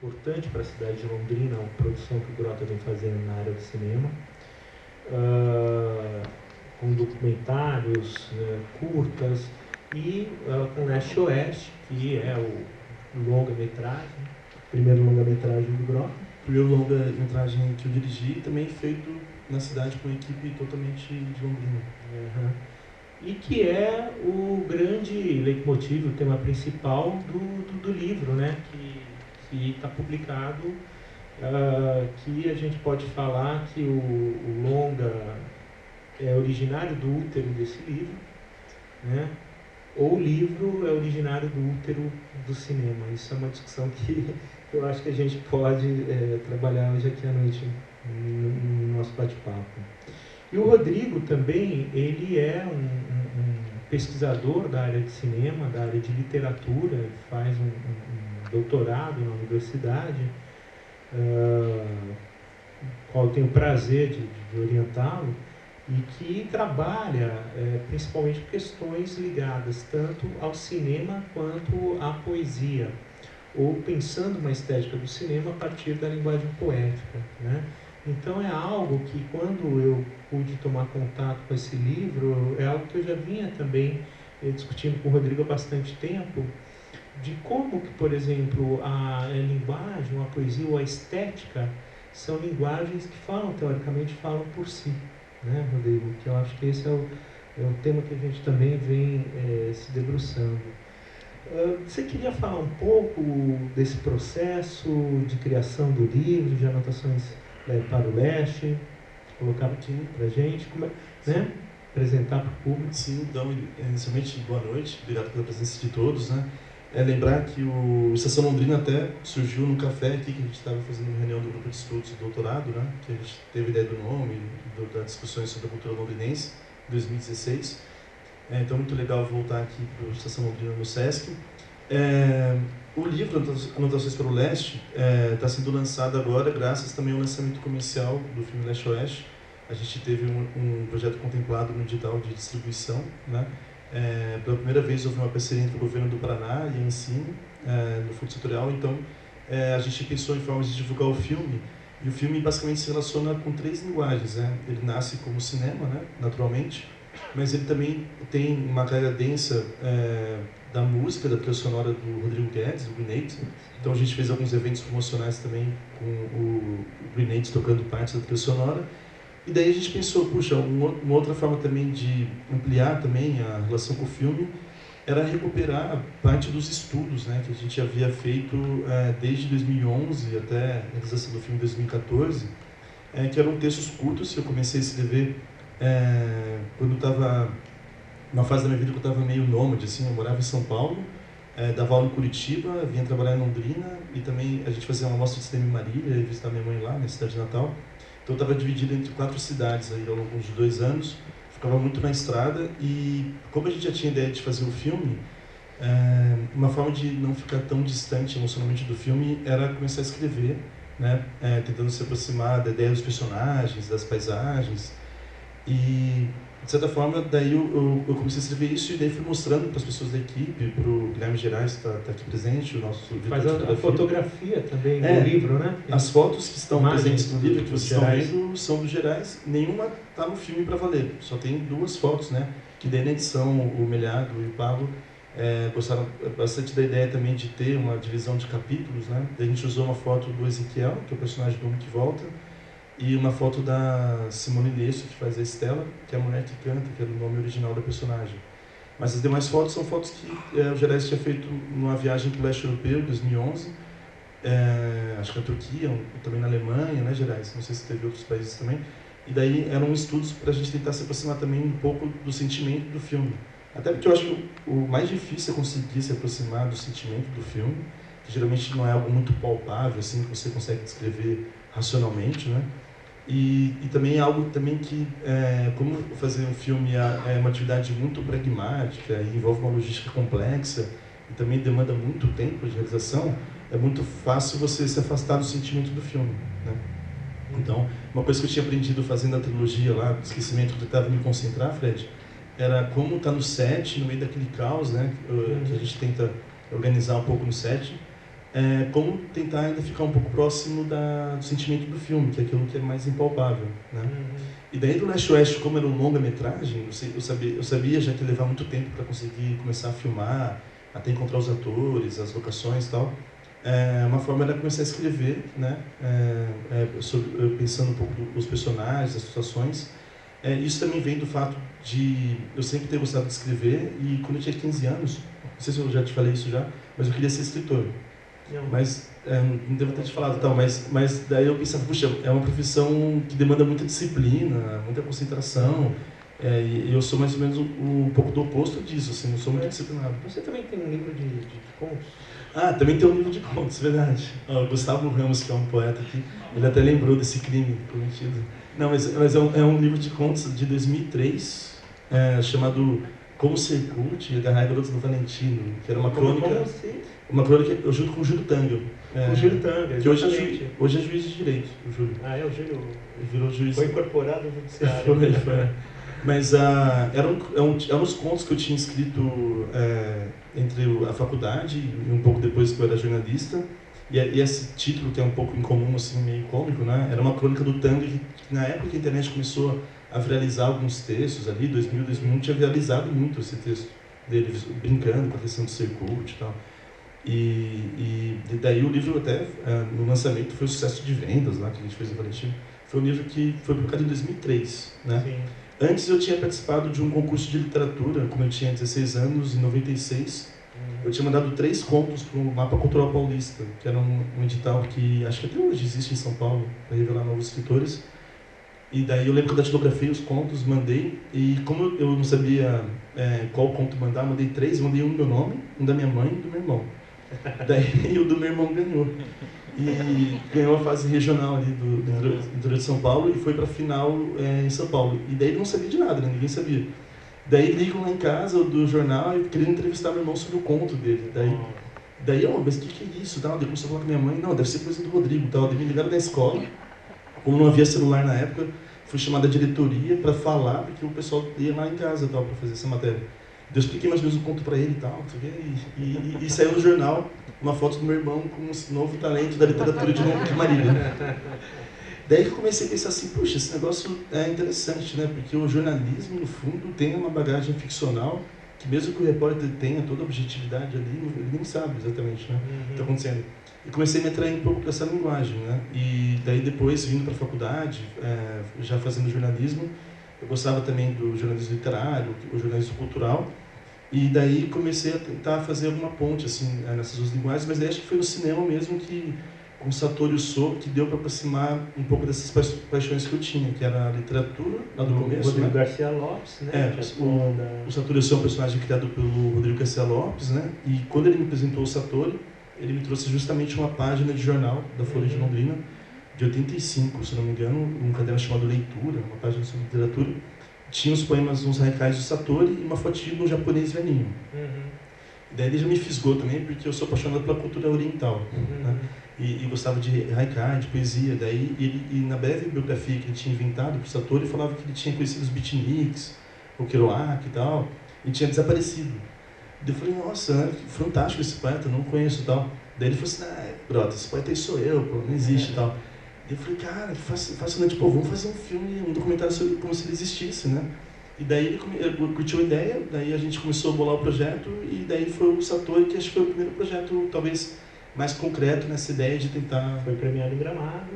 importante para a cidade de Londrina, a produção que o Grota vem fazendo na área do cinema, com documentários, curtas, e com Leste-Oeste, que é o longa-metragem, primeiro longa-metragem do Grota. Primeiro longa-metragem que eu dirigi, também feito na cidade com uma equipe totalmente de Londrina. E que é o grande leitmotiv, o tema principal do livro, né? Que está publicado, que a gente pode falar que o longa é originário do útero desse livro, né? Ou o livro é originário do útero do cinema. Isso é uma discussão que eu acho que a gente pode trabalhar hoje aqui à noite no nosso bate-papo. E o Rodrigo também, ele é um pesquisador da área de cinema, da área de literatura, faz um doutorado na universidade, qual eu tenho o prazer de orientá-lo, e que trabalha principalmente questões ligadas tanto ao cinema quanto à poesia, ou pensando uma estética do cinema a partir da linguagem poética, né? Então é algo que, quando eu pude tomar contato com esse livro, é algo que eu já vinha também discutindo com o Rodrigo há bastante tempo, de como que, por exemplo, a linguagem, a poesia ou a estética são linguagens que teoricamente falam por si, né, Rodrigo? Que eu acho que esse é o tema que a gente também vem se debruçando. Você queria falar um pouco desse processo de criação do livro, de anotações para o Leste, colocar aqui para a gente, né? Apresentar para o público? Sim, então, inicialmente, boa noite, obrigado pela presença de todos, né? Lembrar que o Estação Londrina até surgiu no café aqui, que a gente estava fazendo uma reunião do grupo de estudos do doutorado, né? Que a gente teve ideia do nome, das discussões sobre a cultura londrinense, em 2016. Então, muito legal voltar aqui para o Estação Londrina no Sesc. O livro Anotações para o Leste está sendo lançado agora, graças também ao lançamento comercial do filme Leste-Oeste. A gente teve um projeto contemplado no edital de distribuição, né? Pela primeira vez houve uma parceria entre o governo do Paraná e a Ancine, no Fundo Setorial. Então, a gente pensou em formas de divulgar o filme, e o filme basicamente se relaciona com 3 linguagens, né? Ele nasce como cinema, né? Naturalmente, mas ele também tem uma carga densa da música, da trilha sonora do Rodrigo Guedes, do Grenade. Então a gente fez alguns eventos promocionais também com o Grenade tocando partes da trilha sonora. E daí a gente pensou, puxa, uma outra forma também de ampliar também a relação com o filme era recuperar parte dos estudos, né, que a gente havia feito desde 2011 até a realização do filme em 2014, que eram textos curtos que eu comecei a escrever quando estava numa fase da minha vida que eu estava meio nômade, assim. Eu morava em São Paulo, dava aula em Curitiba, vinha trabalhar em Londrina, e também a gente fazia uma mostra de cinema em Marília, e visitar minha mãe lá, na cidade de Natal. Então eu estava dividido entre 4 cidades aí ao longo de 2 anos, ficava muito na estrada, e como a gente já tinha ideia de fazer o filme, uma forma de não ficar tão distante emocionalmente do filme era começar a escrever, né, tentando se aproximar da ideia dos personagens, das paisagens. E, de certa forma, daí eu comecei a escrever isso, e daí fui mostrando para as pessoas da equipe, para o Guilherme Gerais, que está aqui presente, o nosso diretor de fotografia. A fotografia também do livro, né? As fotos que estão presentes no livro, que vocês estão vendo, são dos Gerais. Nenhuma está no filme para valer, só tem 2 fotos, né? Que daí na edição o Melhado e o Pablo gostaram bastante da ideia também de ter uma divisão de capítulos, né? Daí a gente usou uma foto do Ezequiel, que é o personagem do Homem que Volta, e uma foto da Simone Lesso, que faz a Estela, que é a mulher que canta, que era o nome original da personagem. Mas as demais fotos são fotos que o Gerais tinha feito numa viagem para o leste europeu, em 2011, acho que na Turquia, também na Alemanha, né, Gerais? Não sei se teve outros países também. E daí eram estudos para a gente tentar se aproximar também um pouco do sentimento do filme. Até porque eu acho que o mais difícil é conseguir se aproximar do sentimento do filme, que geralmente não é algo muito palpável, assim, que você consegue descrever racionalmente, né? E também é algo também que, como fazer um filme é uma atividade muito pragmática e envolve uma logística complexa e também demanda muito tempo de realização, é muito fácil você se afastar do sentimento do filme, né? Então, uma coisa que eu tinha aprendido fazendo a trilogia lá, do Esquecimento, que eu tentava me concentrar, Fred, era como no set, no meio daquele caos, né, que a gente tenta organizar um pouco no set, como tentar ainda ficar um pouco próximo do sentimento do filme, que é aquilo que é mais impalpável, né? E daí do Leste Oeste, como era um longa-metragem, eu sabia já que ia levar muito tempo para conseguir começar a filmar, até encontrar os atores, as locações e tal. Uma forma era começar a escrever, né? Pensando um pouco dos personagens, das situações. Isso também vem do fato de eu sempre ter gostado de escrever, e quando eu tinha 15 anos, não sei se eu já te falei isso já, mas eu queria ser escritor. Mas, não devo ter te falado tal, mas daí eu pensava, puxa, é uma profissão que demanda muita disciplina, muita concentração, e eu sou mais ou menos um pouco do oposto disso, assim, não sou muito disciplinado. Você também tem um livro de contos? Também tem um livro de contos, verdade. Gustavo Ramos, que é um poeta aqui, ele até lembrou desse crime cometido. Não, mas é um livro de contos de 2003, chamado Como Ser Cult e Agarrar Garotos do Valentino, que era uma crônica... Como assim? Uma crônica junto com o Júlio Tanga. O Júlio Tanga, que hoje é juiz de direito, o Júlio. O Júlio virou juiz. Foi incorporado ao judiciário. Foi. Mas eram os contos que eu tinha escrito entre a faculdade e um pouco depois que eu era jornalista. E esse título, que é um pouco incomum, assim, meio cômico, né? Era uma crônica do Tanga que na época que a internet começou a viralizar alguns textos ali, 2000, 2001, tinha viralizado muito esse texto dele, brincando com a questão de ser cult e tal. E daí o livro até, no lançamento, foi um sucesso de vendas lá, que a gente fez em Valentino. Foi um livro que foi publicado em 2003, né? Sim. Antes eu tinha participado de um concurso de literatura, quando eu tinha 16 anos, em 96. Eu tinha mandado 3 contos para o Mapa Cultural Paulista, que era um edital que acho que até hoje existe em São Paulo, para revelar novos escritores. E daí eu lembro que eu datilografei os contos, mandei, e como eu não sabia qual conto mandar, mandei 3, mandei um do meu nome, um da minha mãe e um do meu irmão. Daí o do meu irmão ganhou. E ganhou a fase regional ali do interior de São Paulo e foi para a final em São Paulo. E daí ele não sabia de nada, né? Ninguém sabia. Daí ligam lá em casa do jornal e queriam entrevistar meu irmão sobre o conto dele. Daí mas o que é isso? Daí começou a falar com minha mãe, não, deve ser coisa do Rodrigo. Daí me ligaram da escola, como não havia celular na época, fui chamada à diretoria para falar, porque o pessoal ia lá em casa para fazer essa matéria. Eu expliquei mais ou menos o conto para ele e tal, e saiu no jornal uma foto do meu irmão com um novo talento da literatura de Marília. Daí que eu comecei a pensar assim, puxa, esse negócio é interessante, né? Porque o jornalismo, no fundo, tem uma bagagem ficcional que mesmo que o repórter tenha toda a objetividade ali, ele nem sabe exatamente, né, o que está acontecendo. E comecei a me atrair um pouco para essa linguagem, né? E daí depois, vindo para a faculdade, já fazendo jornalismo, eu gostava também do jornalismo literário, o jornalismo cultural, e daí comecei a tentar fazer alguma ponte assim, nessas duas linguagens, mas daí acho que foi no cinema mesmo que, com Satoru So, que deu para aproximar um pouco dessas paixões que eu tinha, que era a literatura, lá do começo, Rodrigo né? Garcia Lopes, né? O Satoru So é um personagem criado pelo Rodrigo Garcia Lopes, né? E quando ele me apresentou o Satoru, ele me trouxe justamente uma página de jornal da Folha de Londrina, de 85, se não me engano, um caderno chamado Leitura, uma página sobre literatura. Tinha os poemas, uns haikais de Satori e uma fotinha do japonês velhinho. E daí ele já me fisgou também, porque eu sou apaixonado pela cultura oriental, né? E gostava de haikai, de poesia. Daí e na breve biografia que ele tinha inventado para o Satori, falava que ele tinha conhecido os beatniks, o Kerouac e tal, e tinha desaparecido. Daí eu falei, nossa, né, fantástico esse poeta, não conheço e tal. Daí ele falou assim, brother, esse poeta aí sou eu, pô, não existe e tal. Daí eu falei, cara, que fascinante, pô, vamos fazer um filme, um documentário sobre como se ele existisse, né? E daí ele curtiu a ideia, daí a gente começou a bolar o projeto, e daí foi o Satori, que acho que foi o primeiro projeto, talvez, mais concreto nessa ideia de tentar... Foi premiado em Gramado.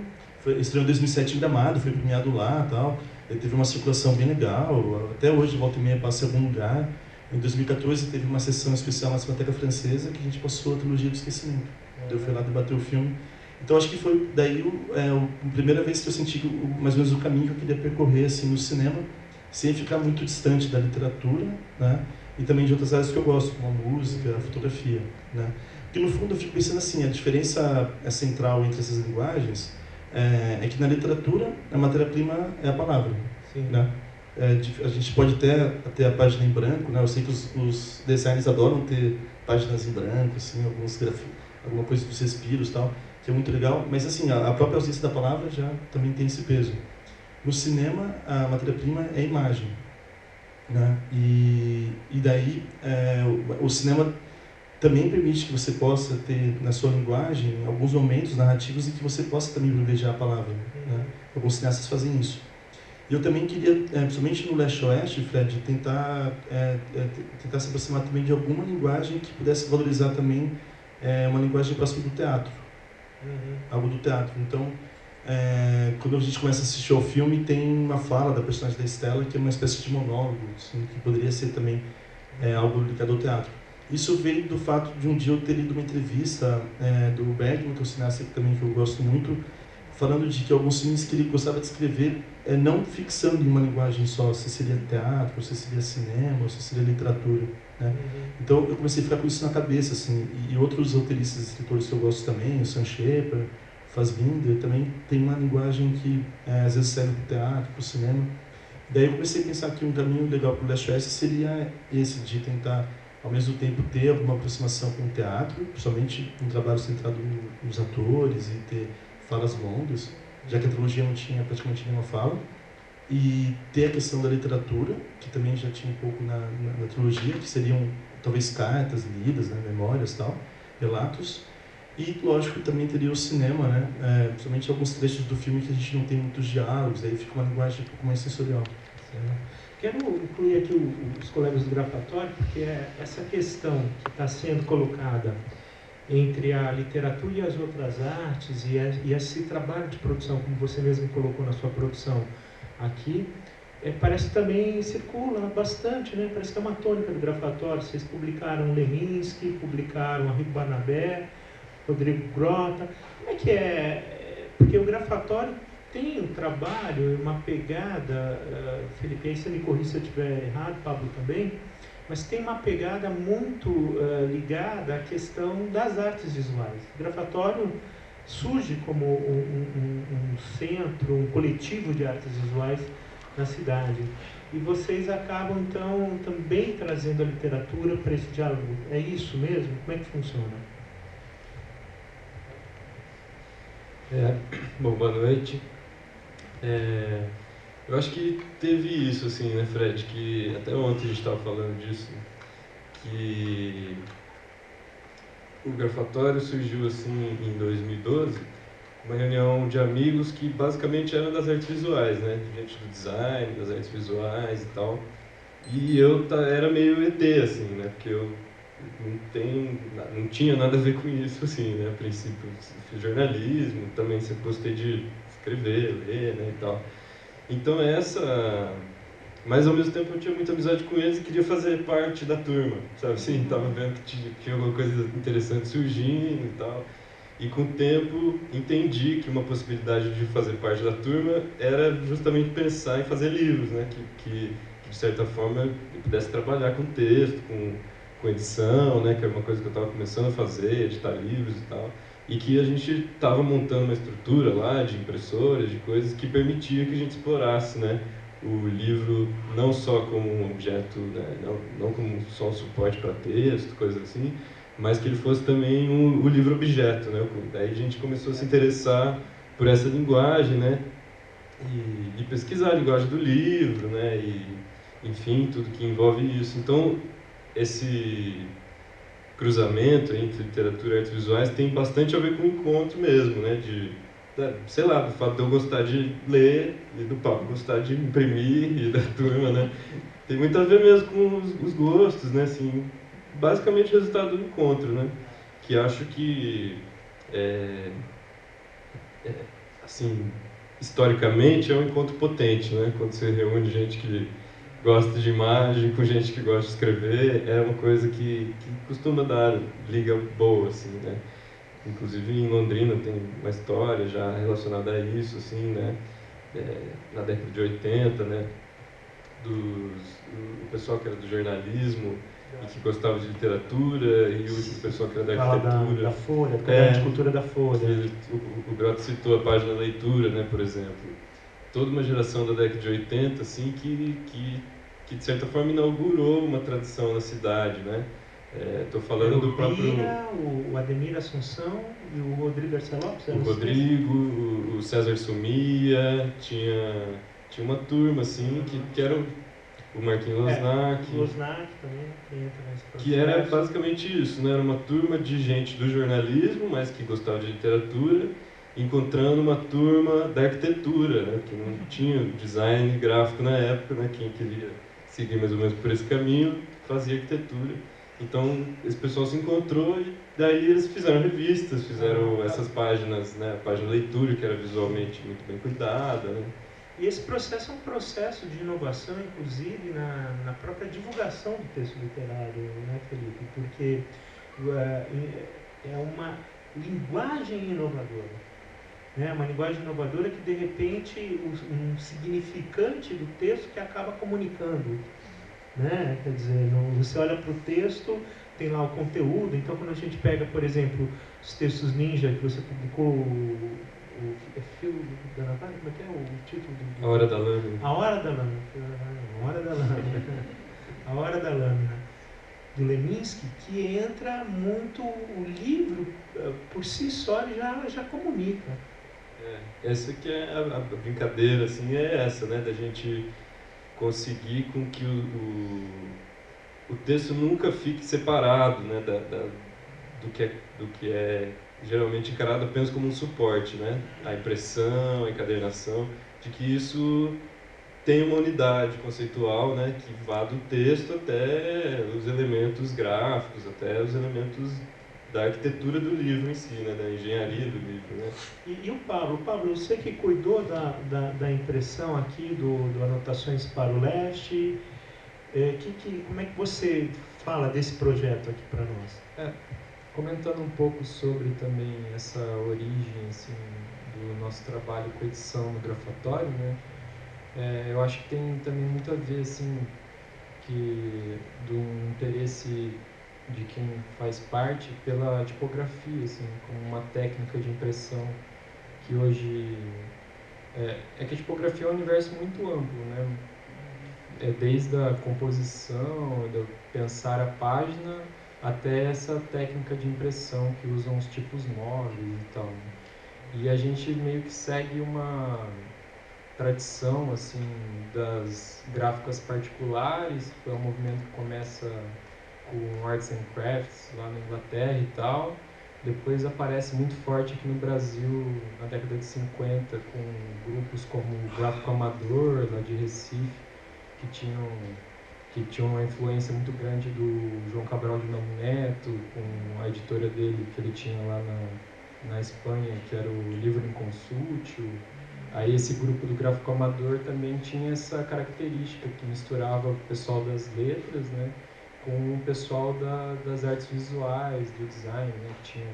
Estreou em 2007 em Gramado, foi premiado lá e tal. Ele teve uma circulação bem legal, até hoje, volta e meia, passa em algum lugar. Em 2014 teve uma sessão especial na Cinemateca Francesa, que a gente passou a trilogia do esquecimento. Eu fui lá debater o filme. Então acho que foi daí a primeira vez que eu senti mais ou menos o caminho que eu queria percorrer assim, no cinema, sem ficar muito distante da literatura, né? E também de outras áreas que eu gosto, como a música, a fotografia, né? Porque no fundo eu fico pensando assim, a diferença central entre essas linguagens é que na literatura a matéria-prima é a palavra. Sim. Né? A gente pode ter a página em branco, né? Eu sei que os designers adoram ter páginas em branco, assim, alguma coisa dos respiros e tal, que é muito legal, mas assim, a própria ausência da palavra já também tem esse peso. No cinema, a matéria-prima é a imagem, né? E daí o cinema também permite que você possa ter na sua linguagem alguns momentos narrativos em que você possa também privilegiar a palavra, né? Alguns cineastas fazem isso. E eu também queria, principalmente no leste-oeste, Fred, tentar se aproximar também de alguma linguagem que pudesse valorizar também uma linguagem próxima do teatro. Algo do teatro. Então, quando a gente começa a assistir ao filme, tem uma fala da personagem da Estela que é uma espécie de monólogo, assim, que poderia ser também algo ligado ao teatro. Isso veio do fato de um dia eu ter lido uma entrevista do Bergman, que é um cineasta também que eu gosto muito, falando de que alguns filmes que ele gostava de escrever não fixando em uma linguagem só, se seria teatro, se seria cinema, se seria literatura, né? Então eu comecei a ficar com isso na cabeça, assim, e outros roteiristas e escritores que eu gosto também, o Sam Shepard, Fassbinder, também tem uma linguagem que às vezes serve para o teatro, para o cinema. Daí eu comecei a pensar que um caminho legal para o leste-oeste seria esse, de tentar ao mesmo tempo ter alguma aproximação com o teatro, principalmente um trabalho centrado nos atores e ter falas longas, já que a trilogia não tinha praticamente nenhuma fala, e ter a questão da literatura, que também já tinha um pouco na trilogia, que seriam talvez cartas lidas, né, memórias e tal, relatos, e lógico também teria o cinema, né, principalmente alguns trechos do filme que a gente não tem muitos diálogos, aí fica uma linguagem um pouco mais sensorial. Quero incluir aqui os colegas do Grafatorio, porque essa questão que está sendo colocada entre a literatura e as outras artes, e esse trabalho de produção, como você mesmo colocou na sua produção aqui, parece que também circula bastante, né? Parece que é uma tônica do Grafatorio. Vocês publicaram Leminski, publicaram Arrigo Barnabé, Rodrigo Grota. Como é que é? Porque o Grafatorio tem um trabalho, uma pegada, Felipe, aí você me corrija se eu estiver errado, Pablo também, mas tem uma pegada muito ligada à questão das artes visuais. O Grafatorio surge como um centro, um coletivo de artes visuais na cidade. E vocês acabam, então, também trazendo a literatura para esse diálogo. É isso mesmo? Como é que funciona? Bom, boa noite. Eu acho que teve isso, assim, né, Fred? Que até ontem a gente estava falando disso, que o Grafatorio surgiu, assim, em 2012, uma reunião de amigos que basicamente eram das artes visuais, né? Gente do design, das artes visuais e tal. E eu era meio ET, assim, né? Porque eu não tinha nada a ver com isso, assim, né? A princípio, fiz jornalismo, também sempre gostei de escrever, ler, né, e tal. Então mas ao mesmo tempo eu tinha muita amizade com eles e queria fazer parte da turma, sabe assim? Tava vendo que tinha alguma coisa interessante surgindo e tal. E com o tempo entendi que uma possibilidade de fazer parte da turma era justamente pensar em fazer livros, né? Que de certa forma eu pudesse trabalhar com texto, com edição, né? Que era uma coisa que eu estava começando a fazer, editar livros e tal. E que a gente estava montando uma estrutura lá de impressoras, de coisas que permitia que a gente explorasse, né? O livro não só como um objeto, né? não como só um suporte para texto, coisas assim, mas que ele fosse também o livro-objeto, né? Daí a gente começou a se interessar por essa linguagem, né? E pesquisar a linguagem do livro, né? E, enfim, tudo que envolve isso. Então, esse cruzamento entre literatura e artes visuais tem bastante a ver com o encontro mesmo, né? Sei lá, do fato de eu gostar de ler e do Pablo gostar de imprimir e da turma, né? Tem muito a ver mesmo com os gostos, né? Assim, basicamente o resultado do encontro, né? Que acho que, assim, historicamente é um encontro potente, né? Quando você reúne gente que gosta de imagem com gente que gosta de escrever, é uma coisa que costuma dar liga boa, assim, né? Inclusive em Londrina tem uma história já relacionada a isso, assim, né? Na década de 80, né? O pessoal que era do jornalismo e que gostava de literatura, e o pessoal que era da arquitetura. Da Folha, da cultura da Folha. O Grota citou a página da leitura, né, por exemplo. Toda uma geração da década de 80, assim, que de certa forma inaugurou uma tradição na cidade, né? Estou falando do próprio... O Ademir Assunção e o Rodrigo Garcia Lopes. O Rodrigo, o César Sumia, tinha uma turma, assim, que eram o Marquinhos Losnak. Losnak também, que entra nesse processo. Que era basicamente isso, né? Era uma turma de gente do jornalismo, mas que gostava de literatura, encontrando uma turma da arquitetura, né? Que não tinha design gráfico na época, né? Quem queria seguir mais ou menos por esse caminho fazia arquitetura. Então, esse pessoal se encontrou e daí eles fizeram revistas, fizeram essas páginas, né? A página leitura, que era visualmente muito bem cuidada, né? E esse processo é um processo de inovação, inclusive, na própria divulgação do texto literário, né, Felipe? Porque é uma linguagem inovadora. Né? Uma linguagem inovadora que, de repente, um significante do texto que acaba comunicando. Né? Quer dizer, você olha para o texto, tem lá o conteúdo. Então, quando a gente pega, por exemplo, os textos ninja que você publicou, o Fio da Navalha, como é que é o título do... A Hora da Lâmina. A Hora da Lâmina. A Hora da Lâmina. A Hora da Lâmina, do Leminski, que entra muito... O livro, por si só, ele já comunica. Essa que é a brincadeira, assim, é essa, né? Da gente conseguir com que o texto nunca fique separado, né? Do que é geralmente encarado apenas como um suporte, né? A impressão, a encadernação, de que isso tem uma unidade conceitual, né? Que vá do texto até os elementos gráficos, até os elementos da arquitetura do livro em si, né? Da engenharia do livro, né? E o Pablo? Pablo, você que cuidou da impressão aqui do Anotações para o Leste, como é que você fala desse projeto aqui para nós? Comentando um pouco sobre também essa origem assim, do nosso trabalho com edição no Grafatório, né? Eu acho que tem também muito a ver assim, do interesse de quem faz parte pela tipografia, assim, como uma técnica de impressão que hoje... que a tipografia é um universo muito amplo, né? Desde a composição, de pensar a página, até essa técnica de impressão que usam os tipos móveis e tal. E a gente meio que segue uma tradição assim das gráficas particulares, que é um movimento que começa com Arts and Crafts lá na Inglaterra e tal. Depois aparece muito forte aqui no Brasil na década de 50 com grupos como o Gráfico Amador, lá de Recife, que tinham uma influência muito grande do João Cabral de Melo Neto, com a editora dele que ele tinha lá na Espanha, que era o Livro in Consultio. Aí esse grupo do Gráfico Amador também tinha essa característica, que misturava o pessoal das letras, né, com o pessoal das artes visuais, do design, né, que tinha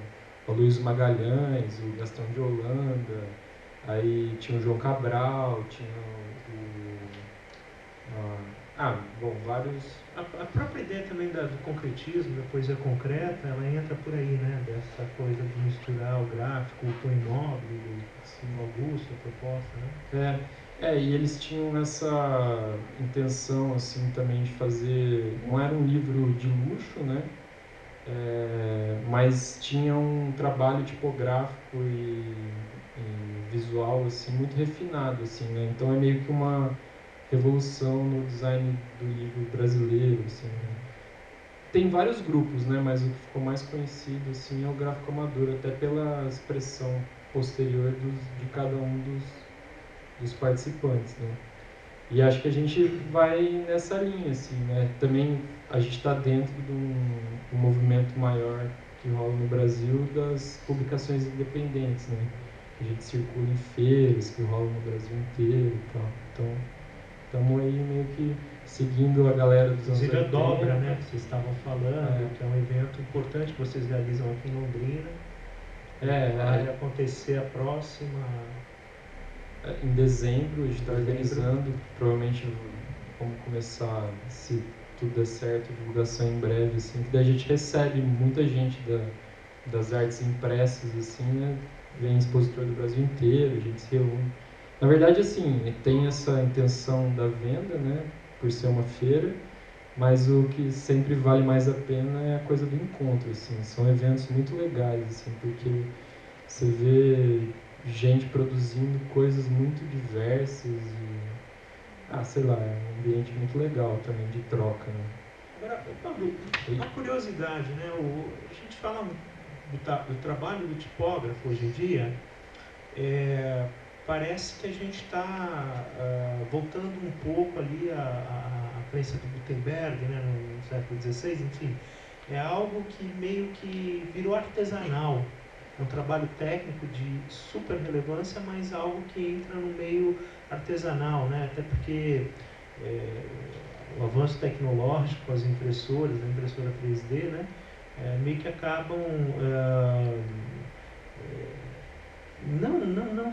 o Aloysio Magalhães, o Gastão de Holanda, aí tinha o João Cabral, tinha vários... A própria ideia também do concretismo, da poesia concreta, ela entra por aí, né? Dessa coisa de misturar o gráfico com o imóvel, o Augusto, a proposta, né? E eles tinham essa intenção, assim, também de fazer... Não era um livro de luxo, né? Mas tinha um trabalho tipográfico e visual, assim, muito refinado, assim, né? Então é meio que uma revolução no design do livro brasileiro, assim, né? Tem vários grupos, né, mas o que ficou mais conhecido assim é o Gráfico Amador, até pela expressão posterior de cada um dos participantes, né? E acho que a gente vai nessa linha, assim, né? Também a gente está dentro de um movimento maior que rola no Brasil das publicações independentes, né? A gente circula em feiras que rolam no Brasil inteiro e tal. Então, estamos aí meio que seguindo a galera dos anos 80. Inclusive a Dobra, né, que vocês estavam falando, que é um evento importante que vocês realizam aqui em Londrina. Vai acontecer a próxima... Em dezembro, a gente está organizando, provavelmente vamos começar, se tudo der certo, a divulgação em breve, assim, que daí a gente recebe muita gente das artes impressas, assim, né, vem expositor do Brasil inteiro, a gente se reúne. Na verdade, assim, tem essa intenção da venda, né, por ser uma feira, mas o que sempre vale mais a pena é a coisa do encontro, assim. São eventos muito legais, assim, porque você vê gente produzindo coisas muito diversas e sei lá, é um ambiente muito legal também de troca, né? Agora, Pablo, uma curiosidade, né? A gente fala do trabalho do tipógrafo hoje em dia, parece que a gente está voltando um pouco ali à crença do Gutenberg, né, no século XVI, enfim. É algo que meio que virou artesanal. É um trabalho técnico de super relevância, mas algo que entra no meio artesanal, né? Até porque o avanço tecnológico, as impressoras, a impressora 3D, né, meio que acabam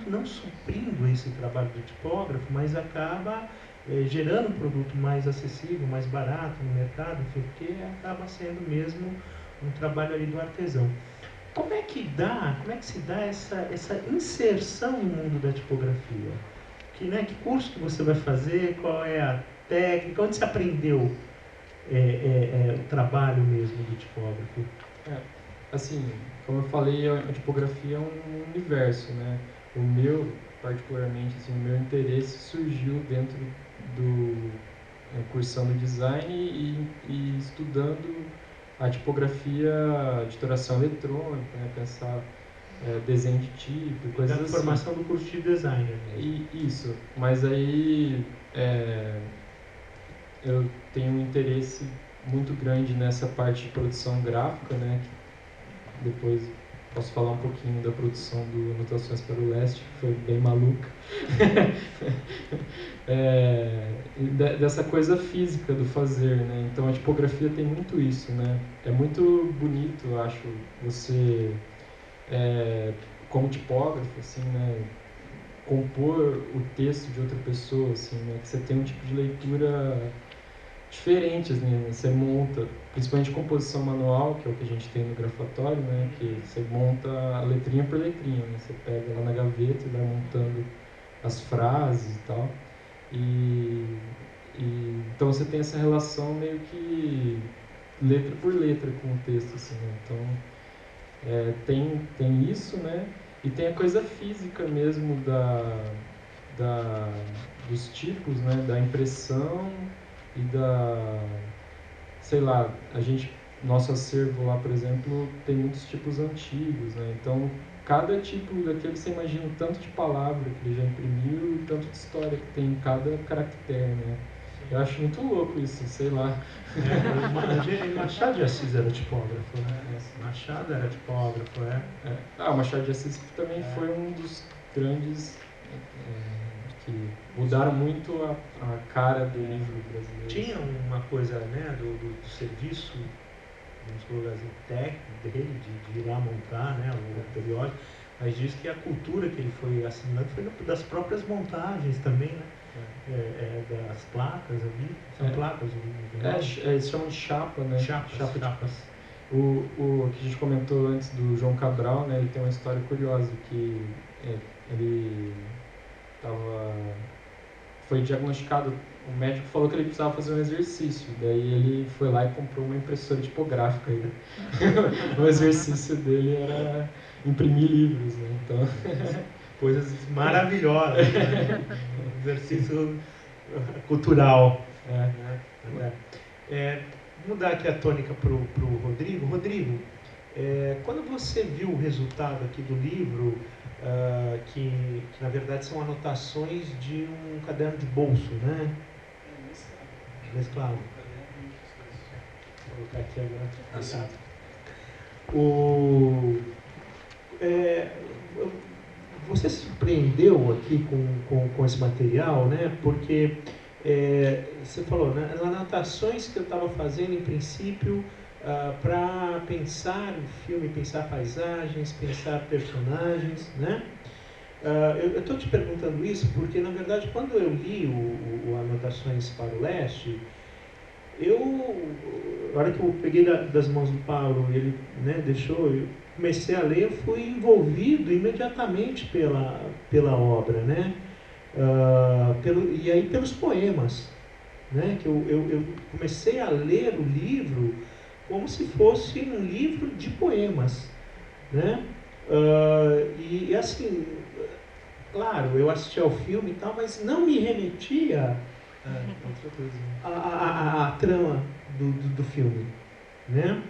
não suprindo esse trabalho do tipógrafo, mas acaba gerando um produto mais acessível, mais barato no mercado, enfim, porque acaba sendo mesmo um trabalho ali do artesão. Como é que se dá essa inserção no mundo da tipografia? Que curso que você vai fazer? Qual é a técnica? Onde você aprendeu o trabalho mesmo do tipógrafo? Assim, como eu falei, a tipografia é um universo, né? O meu, particularmente, assim, o meu interesse surgiu dentro do cursando design e estudando a tipografia, editoração eletrônica, né? Pensar desenho de tipo, coisas assim. Da formação do curso de design. Isso, mas aí eu tenho um interesse muito grande nessa parte de produção gráfica, né? Depois posso falar um pouquinho da produção do Anotações para o Leste, que foi bem maluca. Dessa coisa física do fazer, né? Então a tipografia tem muito isso, né? É muito bonito, eu acho, você, como tipógrafo, assim, né? Compor o texto de outra pessoa, assim, né? Que você tem um tipo de leitura diferentes, né? Você monta, principalmente composição manual, que é o que a gente tem no grafatório, né? Que você monta letrinha por letrinha, né? Você pega lá na gaveta e vai montando as frases e tal. Então você tem essa relação meio que letra por letra com o texto, assim, né? Então tem isso, né? E tem a coisa física mesmo dos tipos, né? Da impressão e sei lá, nosso acervo lá, por exemplo, tem muitos tipos antigos, né? Então, cada tipo daquele você imagina o tanto de palavra que ele já imprimiu e tanto de história que tem em cada caractere, né? Eu acho muito louco isso, sei lá. Machado de Assis era tipógrafo, né? Machado era tipógrafo, o Machado de Assis também foi um dos grandes que mudaram muito a cara do livro brasileiro. Tinha uma coisa, né, do serviço, vamos colocar assim, técnico dele, de ir lá montar, né, o periódico, mas diz que a cultura que ele foi assimilando foi das próprias montagens também, né? Das placas ali, são placas eles chamam de chapa, né? Chapas. O que a gente comentou antes do João Cabral, né? Ele tem uma história curiosa que ele foi diagnosticado, o médico falou que ele precisava fazer um exercício, daí ele foi lá e comprou uma impressora tipográfica. O exercício dele era imprimir livros, né? Então, coisas maravilhosas, né? Exercício cultural. Vou mudar aqui a tônica para o Rodrigo. Rodrigo, quando você viu o resultado aqui do livro, que na verdade são anotações de um caderno de bolso, né? Mesclado. Vou colocar aqui agora. Assim. Você se surpreendeu aqui com esse material, né? Porque você falou, né, as anotações que eu estava fazendo, em princípio, para pensar o filme, pensar paisagens, pensar personagens, né? Eu estou te perguntando isso porque, na verdade, quando eu li o Anotações para o Leste, a hora que eu peguei das mãos do Paulo, ele, né, deixou, eu comecei a ler, eu fui envolvido imediatamente pela obra, né? E aí pelos poemas, né? Que eu comecei a ler o livro como se fosse um livro de poemas, né? E assim, claro, eu assisti ao filme e tal, mas não me remetia Outra coisa. a trama do filme, né?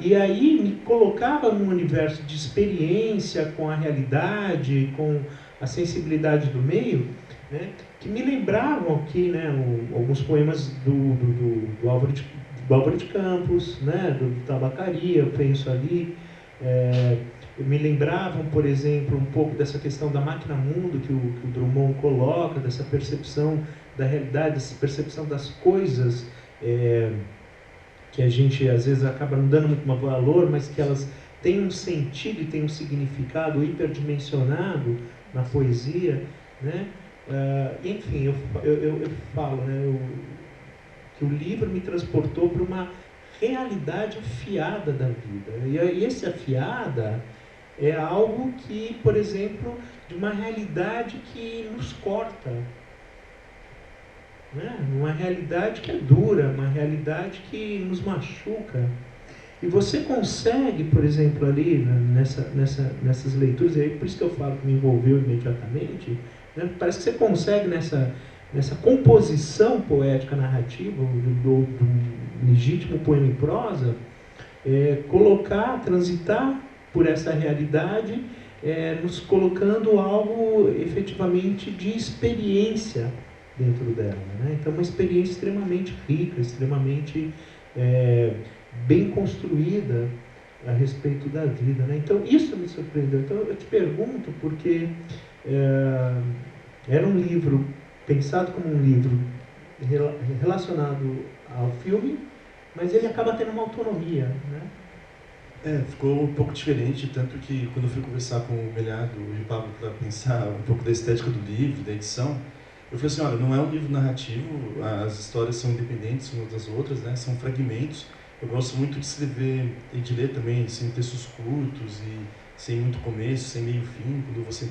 E aí me colocava num universo de experiência com a realidade, com a sensibilidade do meio, né? Que me lembravam aqui, né, alguns poemas do Álvaro de Campos, né, do Tabacaria, eu penso ali. Me lembravam, por exemplo, um pouco dessa questão da máquina mundo que o Drummond coloca, dessa percepção da realidade, dessa percepção das coisas que a gente às vezes acaba não dando muito valor, mas que elas têm um sentido e têm um significado hiperdimensionado na poesia, né? Enfim, eu falo, né, que o livro me transportou para uma realidade afiada da vida. E esse afiada é algo que, por exemplo, de uma realidade que nos corta, né? Uma realidade que é dura, uma realidade que nos machuca. E você consegue, por exemplo, ali nessas leituras, e aí por isso que eu falo que me envolveu imediatamente, né? Parece que você consegue nessa composição poética narrativa do legítimo poema em prosa, transitar por essa realidade, nos colocando algo efetivamente de experiência dentro dela, né? Então, uma experiência extremamente rica, extremamente bem construída a respeito da vida, né? Então, isso me surpreendeu. Então, eu te pergunto, porque era um livro pensado como um livro relacionado ao filme, mas ele acaba tendo uma autonomia, né? Ficou um pouco diferente, tanto que quando eu fui conversar com o Melhado e o Pablo para pensar um pouco da estética do livro, da edição, eu falei assim, olha, não é um livro narrativo, as histórias são independentes umas das outras, né? São fragmentos. Eu gosto muito de escrever e de ler também, assim, textos curtos e sem muito começo, sem meio fim, quando você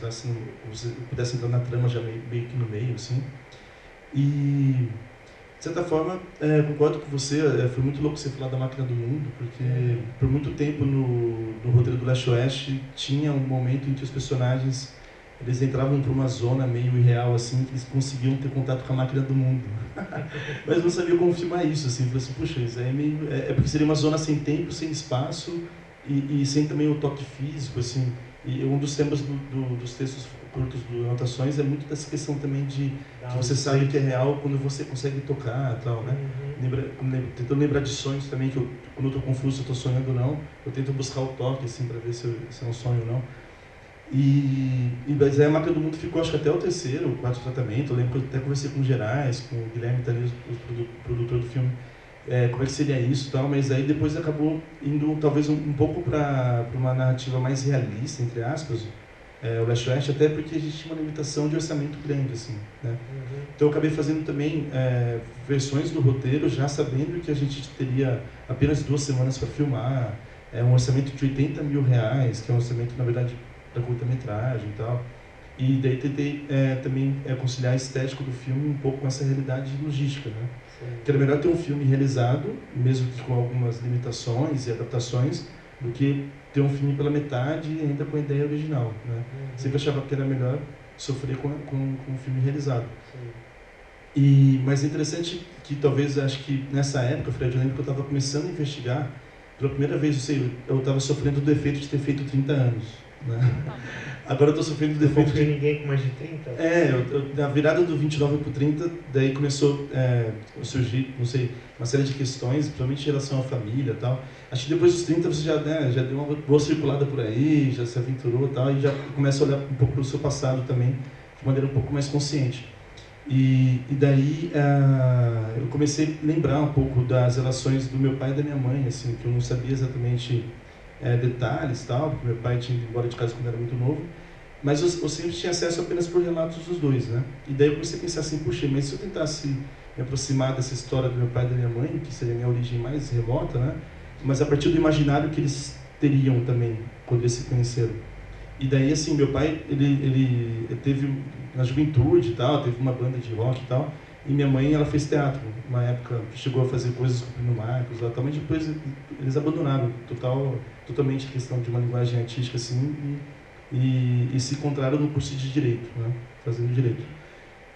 pudesse entrar na trama já meio que no meio, assim. E, de certa forma, concordo com você, foi muito louco você falar da Máquina do Mundo, porque por muito tempo no roteiro do Leste Oeste tinha um momento em que os personagens eles entravam para uma zona meio irreal, assim, que eles conseguiam ter contato com a máquina do mundo. Mas não sabia como filmar isso, assim. Falei assim, puxa, isso aí é meio... porque seria uma zona sem tempo, sem espaço e sem também o toque físico, assim. E um dos temas dos textos curtos do Anotações é muito dessa questão também de que você sabe que é real quando você consegue tocar e tal, né? Tentando lembrar de sonhos também, que quando eu estou confuso, eu estou sonhando ou não, eu tento buscar o toque, assim, para ver se é um sonho ou não. Mas aí a Máquina do Mundo ficou, acho que até o terceiro, o quarto tratamento. Eu lembro que eu até conversei com o Gerais, com o Guilherme Talias, o produtor do filme, como é que seria isso e tal, mas aí depois acabou indo talvez um pouco para uma narrativa mais realista, entre aspas, o Leste Oeste, até porque a gente tinha uma limitação de orçamento grande, assim, né? Então eu acabei fazendo também versões do roteiro, já sabendo que a gente teria apenas 2 semanas para filmar, um orçamento de R$80 mil, que é um orçamento, na verdade, para curta-metragem e tal. E daí tentei também conciliar a estética do filme um pouco com essa realidade logística, né? Que era melhor ter um filme realizado, mesmo que com algumas limitações e adaptações, do que ter um filme pela metade e ainda com a ideia original, né? Sempre achava que era melhor sofrer com um filme realizado. Mas é interessante que talvez, acho que nessa época, Fred, eu lembro que eu estava começando a investigar, pela primeira vez, eu estava sofrendo do efeito de ter feito 30 anos. Né? Agora eu estou sofrendo do defeito de ninguém com mais de 30? Na virada do 29 para o 30, daí começou a surgir, não sei, uma série de questões, principalmente em relação à família e tal. Acho que depois dos 30 você já deu uma boa circulada por aí, já se aventurou e tal, e já começa a olhar um pouco para o seu passado também, de maneira um pouco mais consciente. E daí eu comecei a lembrar um pouco das relações do meu pai e da minha mãe, assim, que eu não sabia exatamente detalhes e tal, porque meu pai tinha ido embora de casa quando era muito novo, mas eu sempre tinha acesso apenas por relatos dos dois, né? E daí eu comecei a pensar assim, puxa, mas se eu tentasse me aproximar dessa história do meu pai e da minha mãe, que seria a minha origem mais remota, né? Mas a partir do imaginário que eles teriam também, quando eles se conheceram. E daí, assim, meu pai, ele teve, na juventude e tal, teve uma banda de rock e tal, e minha mãe, ela fez teatro. Uma época, chegou a fazer coisas com o Plínio Marcos lá, mas depois eles abandonaram totalmente a questão de uma linguagem artística, assim, e se encontraram no curso de Direito, né, fazendo Direito.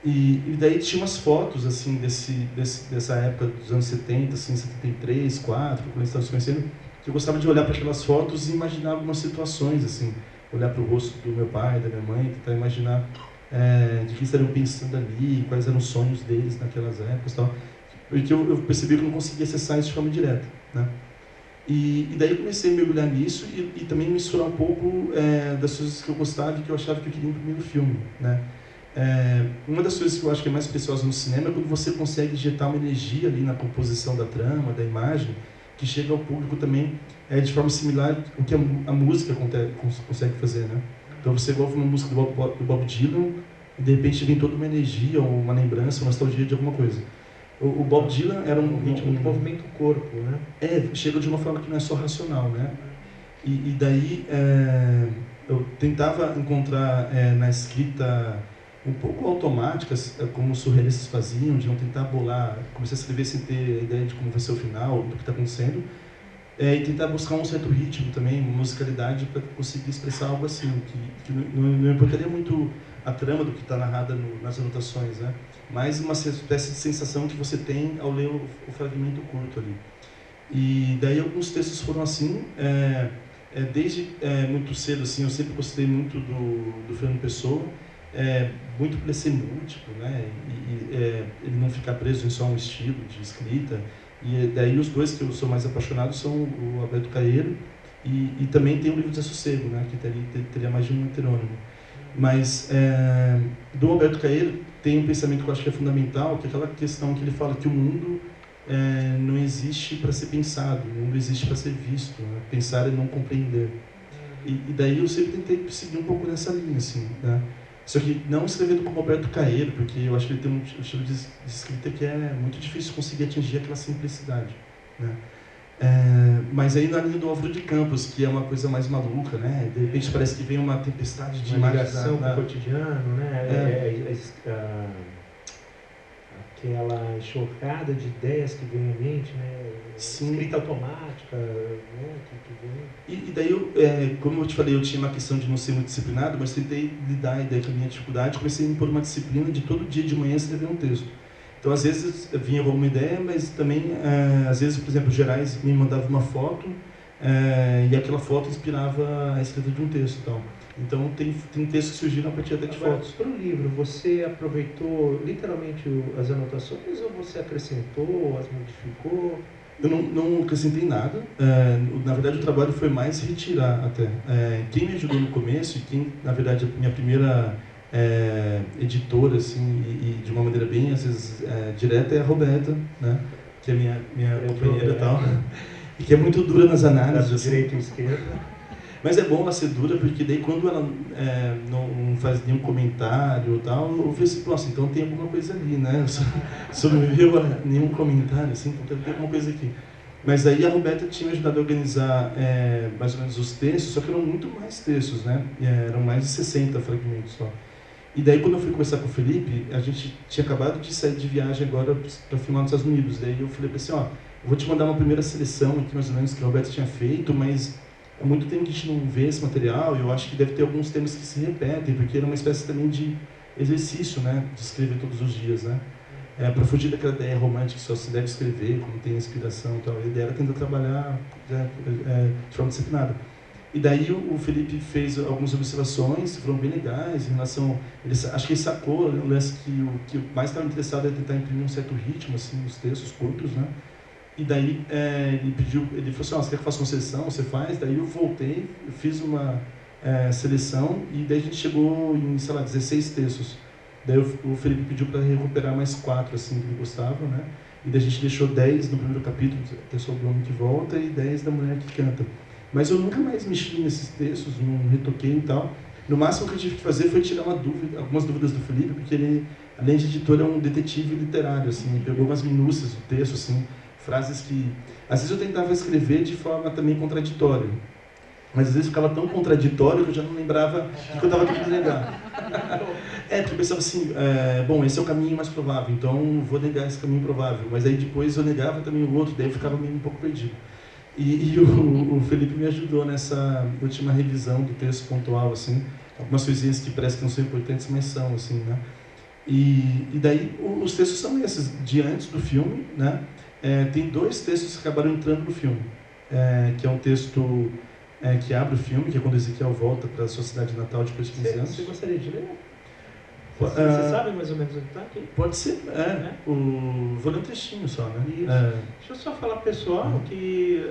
E daí tinha umas fotos, assim, dessa época dos anos 70, assim, 73, 4, quando eles estavam se conhecendo, que eu gostava de olhar para aquelas fotos e imaginar algumas situações, assim, olhar para o rosto do meu pai, da minha mãe, tentar imaginar de que eles estariam pensando ali, quais eram os sonhos deles naquelas épocas e tal. Porque eu percebi que eu não conseguia acessar isso de forma direta, né? E daí eu comecei a mergulhar nisso e também misturar um pouco das coisas que eu gostava e que eu achava que eu queria no primeiro filme, né? Uma das coisas que eu acho que é mais preciosa no cinema é quando você consegue injetar uma energia ali na composição da trama, da imagem, que chega ao público também de forma similar ao que a música consegue fazer, né? Então você ouve uma música do Bob Dylan e de repente vem toda uma energia, ou uma lembrança, uma nostalgia de alguma coisa. O Bob Dylan era um ritmo que movimenta o corpo, né? Chega de uma forma que não é só racional, né? E daí eu tentava encontrar na escrita um pouco automáticas, como os surrealistas faziam, de não tentar bolar, comecei a escrever sem ter ideia de como vai ser o final, do que está acontecendo, e tentar buscar um certo ritmo também, uma musicalidade para conseguir expressar algo assim, que não importaria muito a trama do que está narrada nas anotações, né? Mas uma espécie de sensação que você tem ao ler o fragmento curto ali. E daí alguns textos foram assim, desde muito cedo, assim, eu sempre gostei muito do Fernando Pessoa, muito por ele ser múltiplo, né? Ele não ficar preso em só um estilo de escrita. E daí os dois que eu sou mais apaixonado são o Alberto Caeiro e também tem o livro Desassossego, né? Que teria mais de um heterônimo. Mas do Alberto Caeiro tem um pensamento que eu acho que é fundamental, que é aquela questão que ele fala que o mundo não existe para ser pensado, o mundo existe para ser visto, né? Pensar é não compreender. E daí eu sempre tentei seguir um pouco nessa linha, assim, né? Só que não escrevendo como Alberto Caeiro, porque eu acho que ele tem um estilo de escrita que é muito difícil conseguir atingir aquela simplicidade, né? Mas aí na linha do Álvaro de Campos, que é uma coisa mais maluca, né? De repente parece que vem uma tempestade de uma ligação com o cotidiano, né? Aquela enxurrada de ideias que vem à mente, né? Sim. Escrita automática, né? Que vem. E daí, como eu te falei, eu tinha uma questão de não ser muito disciplinado, mas tentei lidar com a minha dificuldade, comecei a impor uma disciplina de todo dia de manhã escrever um texto. Então, às vezes, vinha alguma ideia, mas também, às vezes, por exemplo, o Gerais me mandava uma foto e aquela foto inspirava a escrita de um texto. Então tem textos que surgiram a partir até de fotos. Para o livro, você aproveitou literalmente as anotações ou você acrescentou, as modificou? Eu não acrescentei nada. Na verdade, o trabalho foi mais retirar até. Quem me ajudou no começo, e quem, na verdade, a minha primeira editora, assim, e de uma maneira bem, às vezes, direta, é a Roberta, né? Que é minha companheira e tal. E que é muito dura nas análises. Assim. Direita e esquerda. Mas é bom ela ser dura, porque daí quando ela não faz nenhum comentário e tal, eu vejo assim, nossa, então tem alguma coisa ali, né? Sobreviveu a nenhum comentário, assim, então tem alguma coisa aqui. Mas aí a Roberta tinha me ajudado a organizar mais ou menos os textos, só que eram muito mais textos, né? Eram mais de 60 fragmentos só. E daí quando eu fui conversar com o Felipe, a gente tinha acabado de sair de viagem agora para filmar nos Estados Unidos. Daí eu falei assim, eu vou te mandar uma primeira seleção aqui, mais ou menos, que a Roberta tinha feito, mas há muito tempo que a gente não vê esse material, e eu acho que deve ter alguns temas que se repetem, porque era uma espécie também de exercício, né, de escrever todos os dias, né, para fugir daquela ideia romântica que só se deve escrever, como tem inspiração e tal. A ideia era tentar trabalhar de forma disciplinada. E daí o Felipe fez algumas observações, foram bem legais, em relação, acho que ele sacou o lance que o que eu mais estava interessado é tentar imprimir um certo ritmo, assim, nos textos curtos, né. E daí ele falou assim, você quer que eu faça uma seleção? Você faz? Daí eu voltei, eu fiz uma seleção e daí a gente chegou em, sei lá, 16 textos. Daí o Felipe pediu para recuperar mais 4, assim, que ele gostava, né? E daí a gente deixou 10 no primeiro capítulo, que é sobre o homem que volta, e 10 da mulher que canta. Mas eu nunca mais mexi nesses textos, não retoquei e tal. No máximo que eu tive que fazer foi tirar algumas dúvidas do Felipe, porque ele, além de editor, é um detetive literário, assim, ele pegou umas minúcias do texto, assim, frases que, às vezes eu tentava escrever de forma também contraditória, mas às vezes ficava tão contraditório que eu já não lembrava o que eu estava querendo negar. Porque eu pensava assim, bom, esse é o caminho mais provável, então vou negar esse caminho provável, mas aí depois eu negava também o outro, daí eu ficava meio um pouco perdido. E o Felipe me ajudou nessa última revisão do texto pontual, assim, algumas coisinhas que parecem que não são importantes, mas são, assim, né? E daí os textos são esses, de antes do filme, né? Tem 2 textos que acabaram entrando no filme, que é um texto que abre o filme, que é quando Ezequiel volta para a sua cidade natal depois de 15 anos. Você gostaria de ler? Você sabe mais ou menos o que está aqui? Pode ser, vou ler um trechinho só, né? Isso. Deixa eu só falar pro pessoal que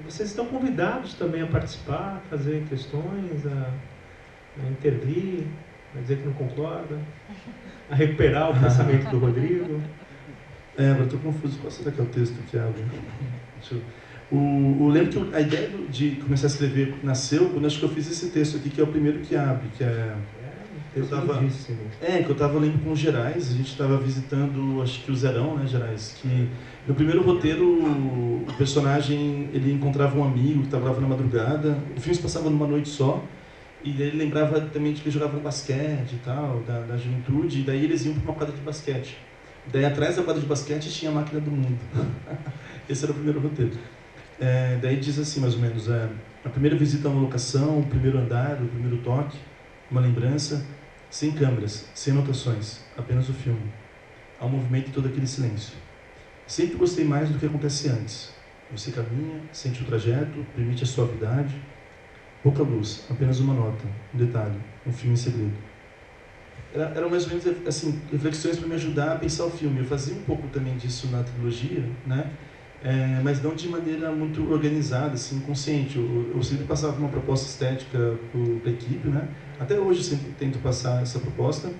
vocês estão convidados também a participar, a fazer questões, a intervir, a dizer que não concorda, a recuperar o pensamento do Rodrigo. Agora estou confuso. Qual será que é o texto que abre? Eu lembro que a ideia de começar a escrever nasceu quando acho que eu fiz esse texto aqui, que é o primeiro que abre, que é... que eu estava lendo com o Gerais, a gente estava visitando, acho que o Zerão, né, Gerais? Que no primeiro roteiro, o personagem, ele encontrava um amigo que estava lá na madrugada, o filme se passava numa noite só, e daí ele lembrava também de que ele jogava basquete e tal, da juventude, e daí eles iam para uma quadra de basquete. Daí atrás da quadra de basquete tinha a máquina do mundo. Esse era o primeiro roteiro. Daí diz assim, mais ou menos, a primeira visita a uma locação, o primeiro andar, o primeiro toque, uma lembrança, sem câmeras, sem anotações, apenas o filme. Há um movimento e todo aquele silêncio. Sempre gostei mais do que acontece antes. Você caminha, sente o trajeto, permite a suavidade. Pouca luz, apenas uma nota, um detalhe, um filme em segredo. Eram mais ou menos assim, reflexões para me ajudar a pensar o filme. Eu fazia um pouco também disso na trilogia, né? Mas não de maneira muito organizada, assim, consciente. Eu sempre passava uma proposta estética para a equipe, né? Até hoje eu sempre tento passar essa proposta,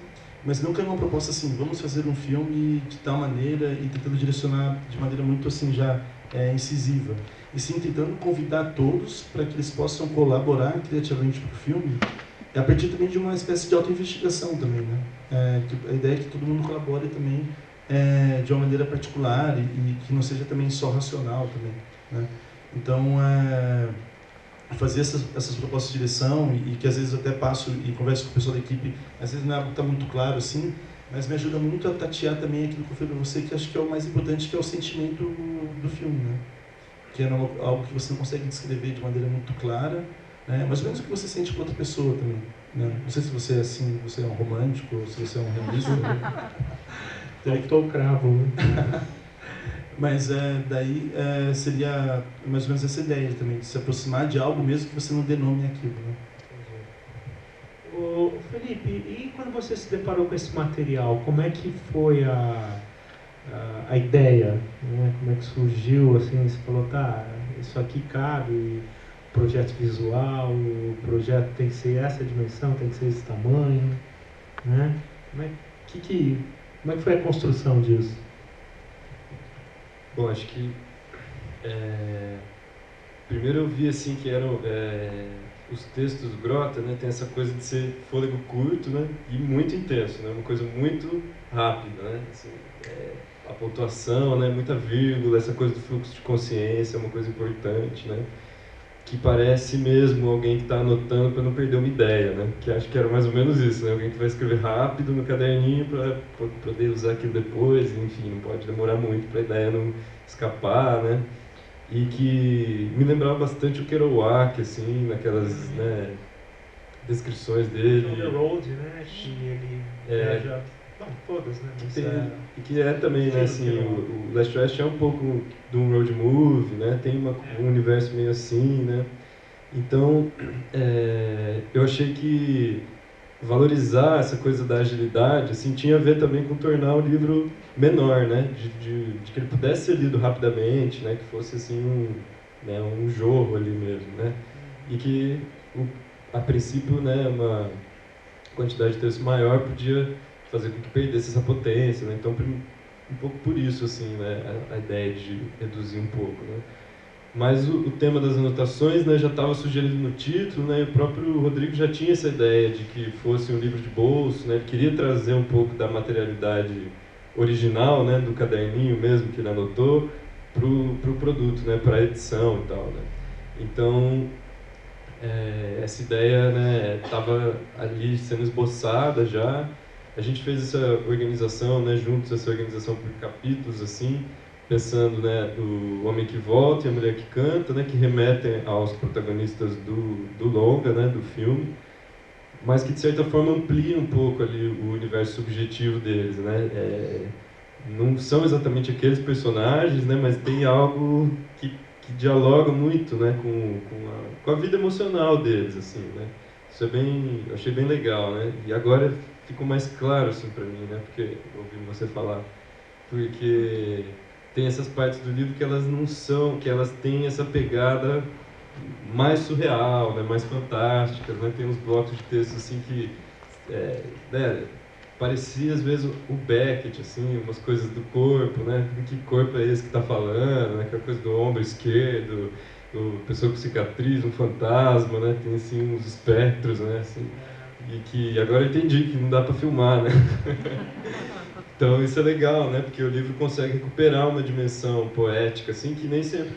mas nunca é uma proposta assim, vamos fazer um filme de tal maneira e tentando direcionar de maneira muito assim já incisiva. E sim tentando convidar todos para que eles possam colaborar criativamente para o filme, a partir também de uma espécie de auto-investigação também, né? A ideia é que todo mundo colabore também de uma maneira particular e que não seja também só racional também, né? Então, fazer essas propostas de direção e que às vezes eu até passo e converso com o pessoal da equipe, às vezes não é algo que está muito claro assim, mas me ajuda muito a tatear também aquilo que eu falei para você, que acho que é o mais importante, que é o sentimento do filme, né? Que é algo que você não consegue descrever de maneira muito clara, né? Mas menos o que você sente com outra pessoa também, né? Não sei se você é assim, você é um romântico, ou se você é um realista. Faltou o cravo, né? Mas daí seria mais ou menos essa ideia também, de se aproximar de algo mesmo que você não dê nome àquilo, né? Ô, Felipe, e quando você se deparou com esse material, como é que foi a ideia? Né? Como é que surgiu? Assim, você falou, tá, isso aqui cabe, projeto visual, o projeto tem que ser essa dimensão, tem que ser esse tamanho, né? Como é que foi a construção disso? Bom, acho que primeiro eu vi assim que eram os textos do Grota, né, tem essa coisa de ser fôlego curto, né, e muito intenso, né, uma coisa muito rápida, né, assim, a pontuação, né, muita vírgula, essa coisa do fluxo de consciência é uma coisa importante, né, que parece mesmo alguém que está anotando para não perder uma ideia, né, que acho que era mais ou menos isso, né, alguém que vai escrever rápido no caderninho para poder usar aquilo depois, enfim, não pode demorar muito para a ideia não escapar, né, e que me lembrava bastante o Kerouac, assim, naquelas, né, descrições dele. On the Road, né, que ele viaja, bom, todas, né, e que é também, né, assim, o Last West é um pouco de um road movie, né, tem um universo meio assim, né, então eu achei que valorizar essa coisa da agilidade, assim, tinha a ver também com tornar o livro menor, né, de que ele pudesse ser lido rapidamente, né, que fosse assim um jorro ali mesmo, né, e que a princípio, né, uma quantidade de texto maior podia fazer com que perdesse essa potência, né, então um pouco por isso, assim, né, a ideia de reduzir um pouco, né. Mas o tema das anotações, né, já estava sugerido no título, né, e o próprio Rodrigo já tinha essa ideia de que fosse um livro de bolso, né, ele queria trazer um pouco da materialidade original, né, do caderninho mesmo que ele anotou, pro produto, né, para a edição e tal, né. Então, essa ideia, né, estava ali sendo esboçada já. A gente fez essa organização, né, juntos, essa organização por capítulos, assim, pensando, né, o homem que volta e a mulher que canta, né, que remetem aos protagonistas do longa, né, do filme. mas que de certa forma amplia um pouco ali o universo subjetivo deles, né? Não são exatamente aqueles personagens, né? Mas tem algo que dialoga muito, né? Com a vida emocional deles, assim, né? Isso eu achei bem legal, né? E agora ficou mais claro assim para mim, né? Porque ouvindo você falar, porque tem essas partes do livro que elas não são, que elas têm essa pegada mais surreal, né, mais fantásticas, né, tem uns blocos de texto assim que né, parecia às vezes o Beckett, assim, umas coisas do corpo, né, que corpo é esse que está falando, né, aquela coisa do ombro esquerdo, pessoa com cicatriz, um fantasma, né, tem assim uns espectros, né, assim, e que agora eu entendi que não dá para filmar, né. Então isso é legal, né, porque o livro consegue recuperar uma dimensão poética, assim, que nem sempre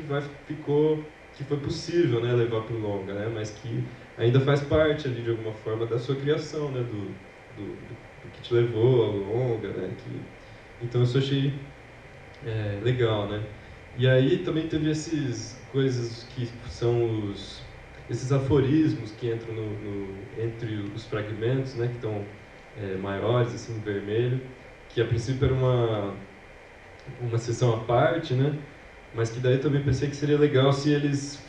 que foi possível, né, levar para o longa, né, mas que ainda faz parte ali de alguma forma da sua criação, né, do que te levou ao longa, né, então isso eu achei legal, né. E aí também teve esses coisas que são esses aforismos que entram entre os fragmentos, né, que estão maiores, assim, em vermelho, que a princípio era uma sessão à parte, né? Mas que daí eu também pensei que seria legal se eles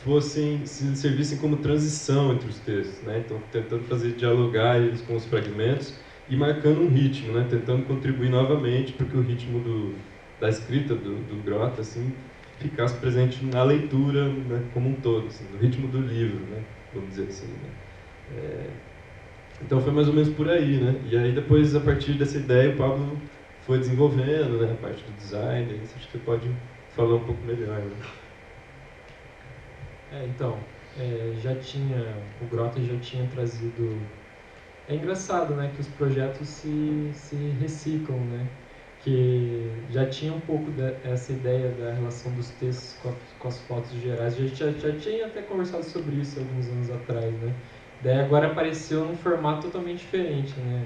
servissem como transição entre os textos, né? Então, tentando fazer dialogar eles com os fragmentos e marcando um ritmo, né? Tentando contribuir novamente para que o ritmo da escrita do Grota, assim, ficasse presente na leitura, né? Como um todo, assim, no ritmo do livro, né? Vamos dizer assim, né? Então foi mais ou menos por aí, né? E aí depois, a partir dessa ideia, o Pablo foi desenvolvendo, né? A parte do design, isso acho que você pode falar um pouco melhor, né? Então, o Grota já tinha trazido... É engraçado, né, que os projetos se reciclam, né? Que já tinha um pouco essa ideia da relação dos textos com as fotos gerais. A gente já tinha até conversado sobre isso alguns anos atrás, né? Daí agora apareceu num formato totalmente diferente, né?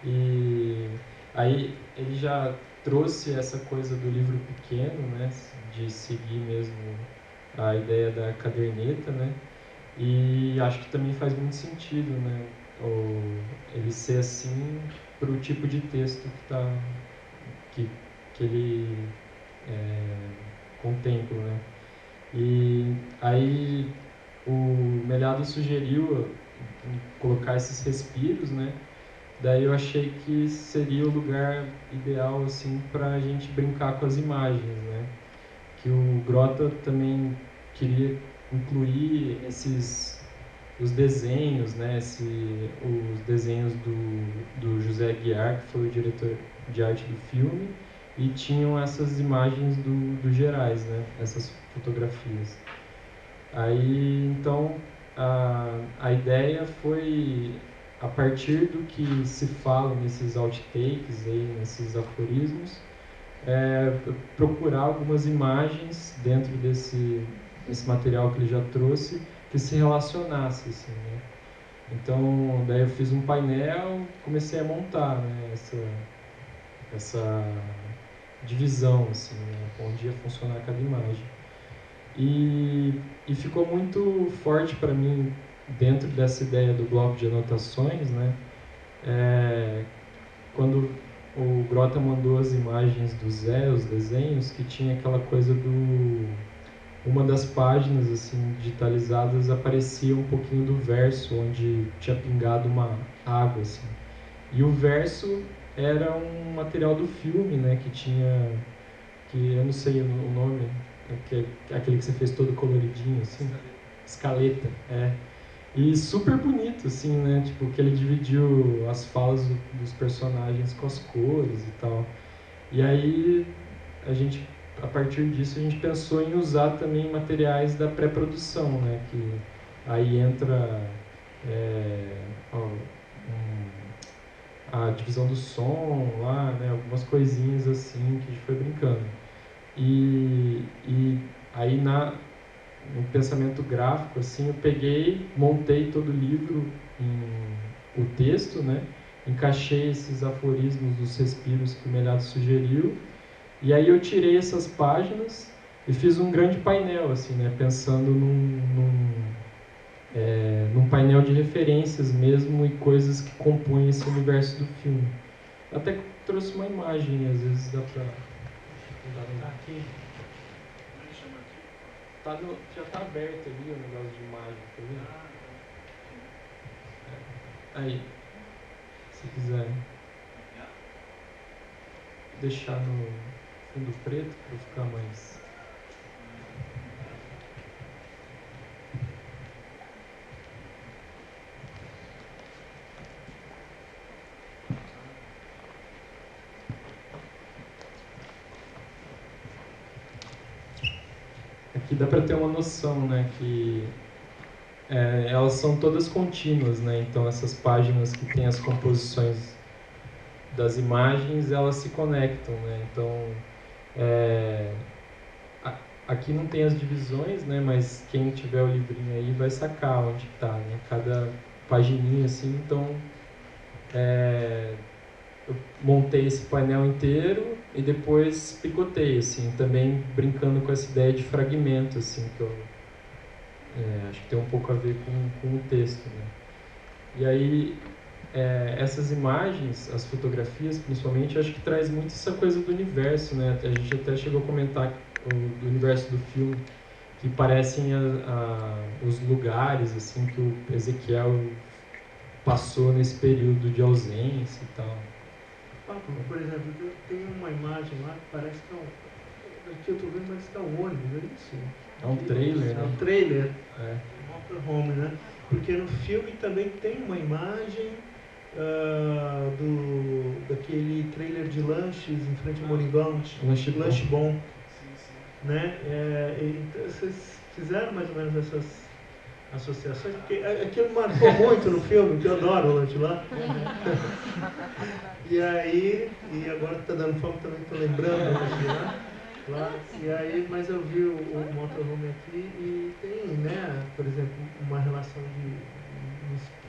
E aí ele já trouxe essa coisa do livro pequeno, né? De seguir mesmo a ideia da caderneta, né? E acho que também faz muito sentido, né? Ele ser assim para o tipo de texto que ele contempla, né? E aí o Melhado sugeriu colocar esses respiros, né? Daí eu achei que seria o lugar ideal assim para a gente brincar com as imagens, né? Que o Grota também queria incluir os desenhos, né? Os desenhos do José Aguiar, que foi o diretor de arte do filme, e tinham essas imagens do Gerais, né? Essas fotografias. Aí, então, a ideia foi, a partir do que se fala nesses outtakes, aí, nesses aforismos, procurar algumas imagens dentro desse material que ele já trouxe que se relacionasse, assim, né? Então, daí eu fiz um painel, comecei a montar, né, essa divisão, assim, né, onde ia funcionar cada imagem. E ficou muito forte para mim, dentro dessa ideia do bloco de anotações, né, quando o Grota mandou as imagens do Zé, os desenhos, que tinha aquela coisa uma das páginas assim digitalizadas aparecia um pouquinho do verso, onde tinha pingado uma água, assim. E o verso era um material do filme, né, que eu não sei o nome, aquele que você fez todo coloridinho, assim. Escaleta, E super bonito, assim, né? Tipo, que ele dividiu as falas dos personagens com as cores e tal. E aí, a partir disso, a gente pensou em usar também materiais da pré-produção, né? Que aí entra a divisão do som lá, né? Algumas coisinhas assim que a gente foi brincando. E aí, no pensamento gráfico, assim, eu peguei, montei todo o livro o texto, né? Encaixei esses aforismos dos respiros que o Melhado sugeriu, e aí eu tirei essas páginas e fiz um grande painel, assim, né? Pensando num painel de referências mesmo e coisas que compõem esse universo do filme. Até trouxe uma imagem, às vezes dá pra... Tá aqui. Já tá aberto ali o negócio de imagem, tá vendo? Aí, se quiser deixar no fundo preto para ficar mais... Aqui dá para ter uma noção, né, que elas são todas contínuas, né? Então essas páginas que tem as composições das imagens, elas se conectam, né? Então aqui não tem as divisões, né? Mas quem tiver o livrinho aí vai sacar onde está, né? Cada pagininha assim. Então eu montei esse painel inteiro e depois picotei, assim, também brincando com essa ideia de fragmento, assim, que eu acho que tem um pouco a ver com o texto, né? E aí, essas imagens, as fotografias principalmente, acho que traz muito essa coisa do universo, né? A gente até chegou a comentar do universo do filme, que parecem os lugares, assim, que o Ezequiel passou nesse período de ausência e tal. Por exemplo, tem uma imagem lá que parece que aqui eu tô vendo, parece que é um ônibus, é isso? É um trailer, né? É um trailer. Motorhome, né? Porque no filme também tem uma imagem daquele trailer de lanches em frente ao Moringão. Lanche Bom. Né? Então, vocês fizeram mais ou menos essas associações? Porque aquilo marcou muito no filme, que eu adoro o lanche lá. E agora que tá dando fome também estou lembrando lá. E aí, mas eu vi o motorhome aqui e tem, né, por exemplo, uma relação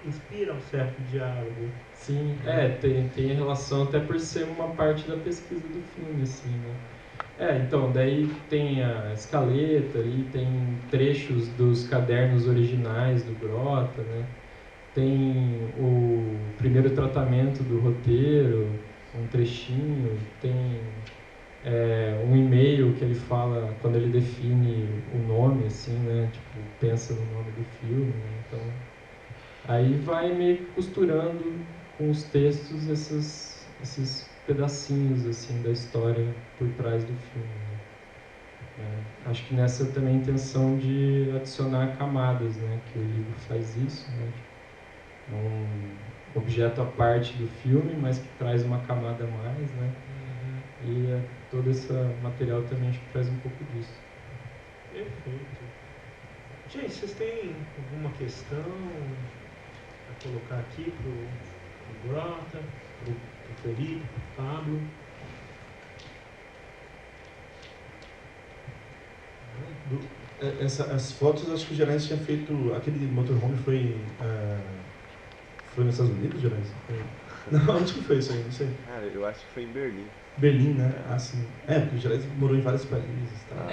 inspira um certo diálogo. Sim, tem relação até por ser uma parte da pesquisa do filme, assim, né? Então, daí tem a escaleta ali, tem trechos dos cadernos originais do Grota, né? Tem o primeiro tratamento do roteiro, um trechinho, tem um e-mail que ele fala quando ele define o nome, assim, né? Tipo, pensa no nome do filme, né? Então, aí vai meio que costurando com os textos esses pedacinhos, assim, da história por trás do filme, né? Acho que nessa também a intenção de adicionar camadas, né? Que o livro faz isso, né? Um objeto à parte do filme, mas que traz uma camada a mais, né? E todo esse material também acho que traz um pouco disso. Perfeito. Gente, vocês têm alguma questão a colocar aqui pro Grota, pro Felipe, pro Pablo? As fotos, acho que o Gerais tinha feito. Aquele motorhome foi nos Estados Unidos, Gerais? Não, onde que foi isso aí? Não sei. Cara, eu acho que foi em Berlim. Berlim, né? Sim. Porque o Gerais morou em vários países. Tá?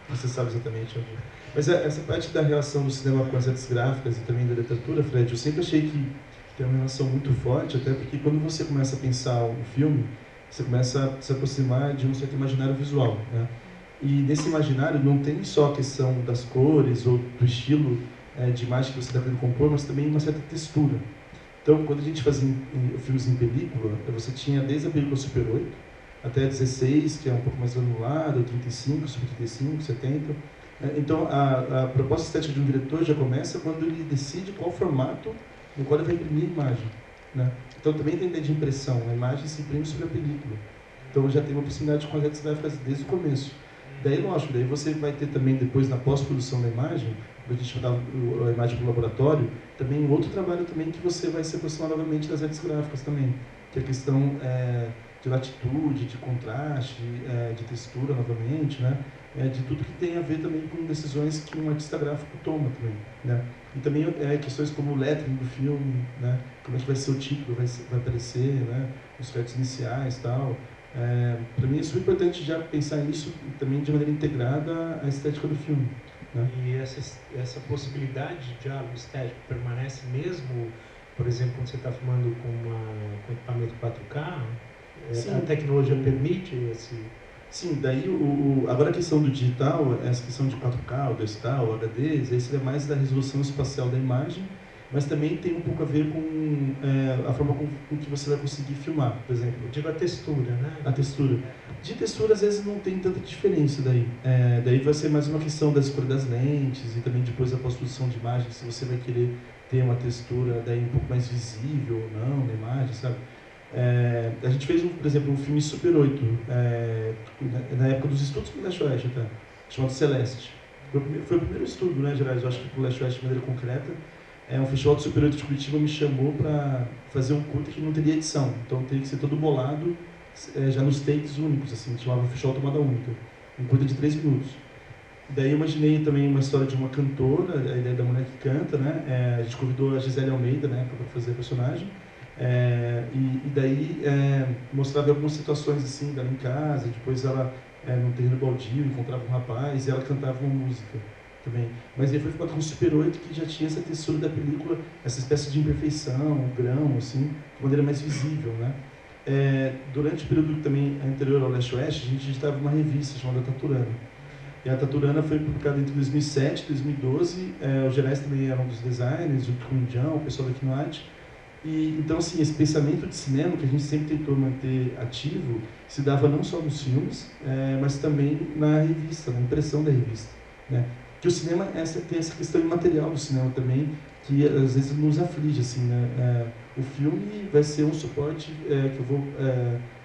Você sabe exatamente onde. Mas essa parte da relação do cinema com as artes gráficas e também da literatura, Fred, eu sempre achei que tem uma relação muito forte, até porque quando você começa a pensar um filme, você começa a se aproximar de um certo imaginário visual, né? E nesse imaginário não tem só a questão das cores ou do estilo de imagem que você está querendo compor, mas também uma certa textura. Então, quando a gente fazia filmes em película, você tinha desde a película Super 8 até a 16, que é um pouco mais granulada, 35, Super 35, 70. Então, a proposta estética de um diretor já começa quando ele decide qual formato no qual ele vai imprimir a imagem, né? Então, também tem a ideia de impressão. A imagem se imprime sobre a película. Então, já tem uma proximidade com as artes gráficas desde o começo. Daí, lógico, daí você vai ter também, depois, na pós-produção da imagem, quando a gente mandar a imagem para o laboratório, também um outro trabalho também que você vai se aproximar novamente das artes gráficas também, que é a questão de latitude, de contraste, de textura novamente, né? De tudo que tem a ver também com decisões que um artista gráfico toma também, né? E também questões como o lettering do filme, né? Como é que vai ser o título, vai aparecer, né? Os créditos iniciais e tal. Para mim é super importante já pensar nisso também de maneira integrada à estética do filme, né? E essa possibilidade de diálogo estético permanece mesmo, por exemplo, quando você está filmando com equipamento 4K? A tecnologia permite esse... Sim, daí agora a questão do digital, essa questão de 4K, o 2K, o HD, aí seria mais da resolução espacial da imagem, mas também tem um pouco a ver com a forma com que você vai conseguir filmar, por exemplo. Eu digo a textura, né? A textura. De textura, às vezes, não tem tanta diferença daí. Daí vai ser mais uma questão da escolha das lentes e também depois da pós-produção de imagem, se você vai querer ter uma textura daí um pouco mais visível ou não na imagem, sabe? A gente fez, por exemplo, um filme Super 8, na época dos estudos do Leste Oeste, até, chamado Celeste. Foi o primeiro estudo, né, Gerais? Eu acho que para o Leste Oeste de maneira concreta. Um festival de Super 8 de Curitiba me chamou para fazer um curta que não teria edição, então teria que ser todo bolado já nos takes únicos, assim, chamava Festival Tomada Única, um curta de 3 minutos. Daí eu imaginei também uma história de uma cantora, a ideia da mulher que canta, né? A gente convidou a Gisele Almeida, né, para fazer a personagem. E daí mostrava algumas situações assim dela em casa, depois ela num terreno baldio encontrava um rapaz e ela cantava uma música também. Mas aí foi filmado com o Super 8, que já tinha essa textura da película, essa espécie de imperfeição, um grão, assim, de maneira mais visível, né? Durante o período também anterior ao Leste Oeste, a gente editava uma revista chamada Taturana. E a Taturana foi publicada entre 2007 e 2012, o Gerais também era um dos designers, junto com o Indião, o pessoal da Kinoate. E, então, assim, esse pensamento de cinema que a gente sempre tentou manter ativo se dava não só nos filmes, mas também na revista, na impressão da revista, né? Que o cinema tem essa questão imaterial do cinema também, que às vezes nos aflige, assim, né? O filme vai ser um suporte que eu vou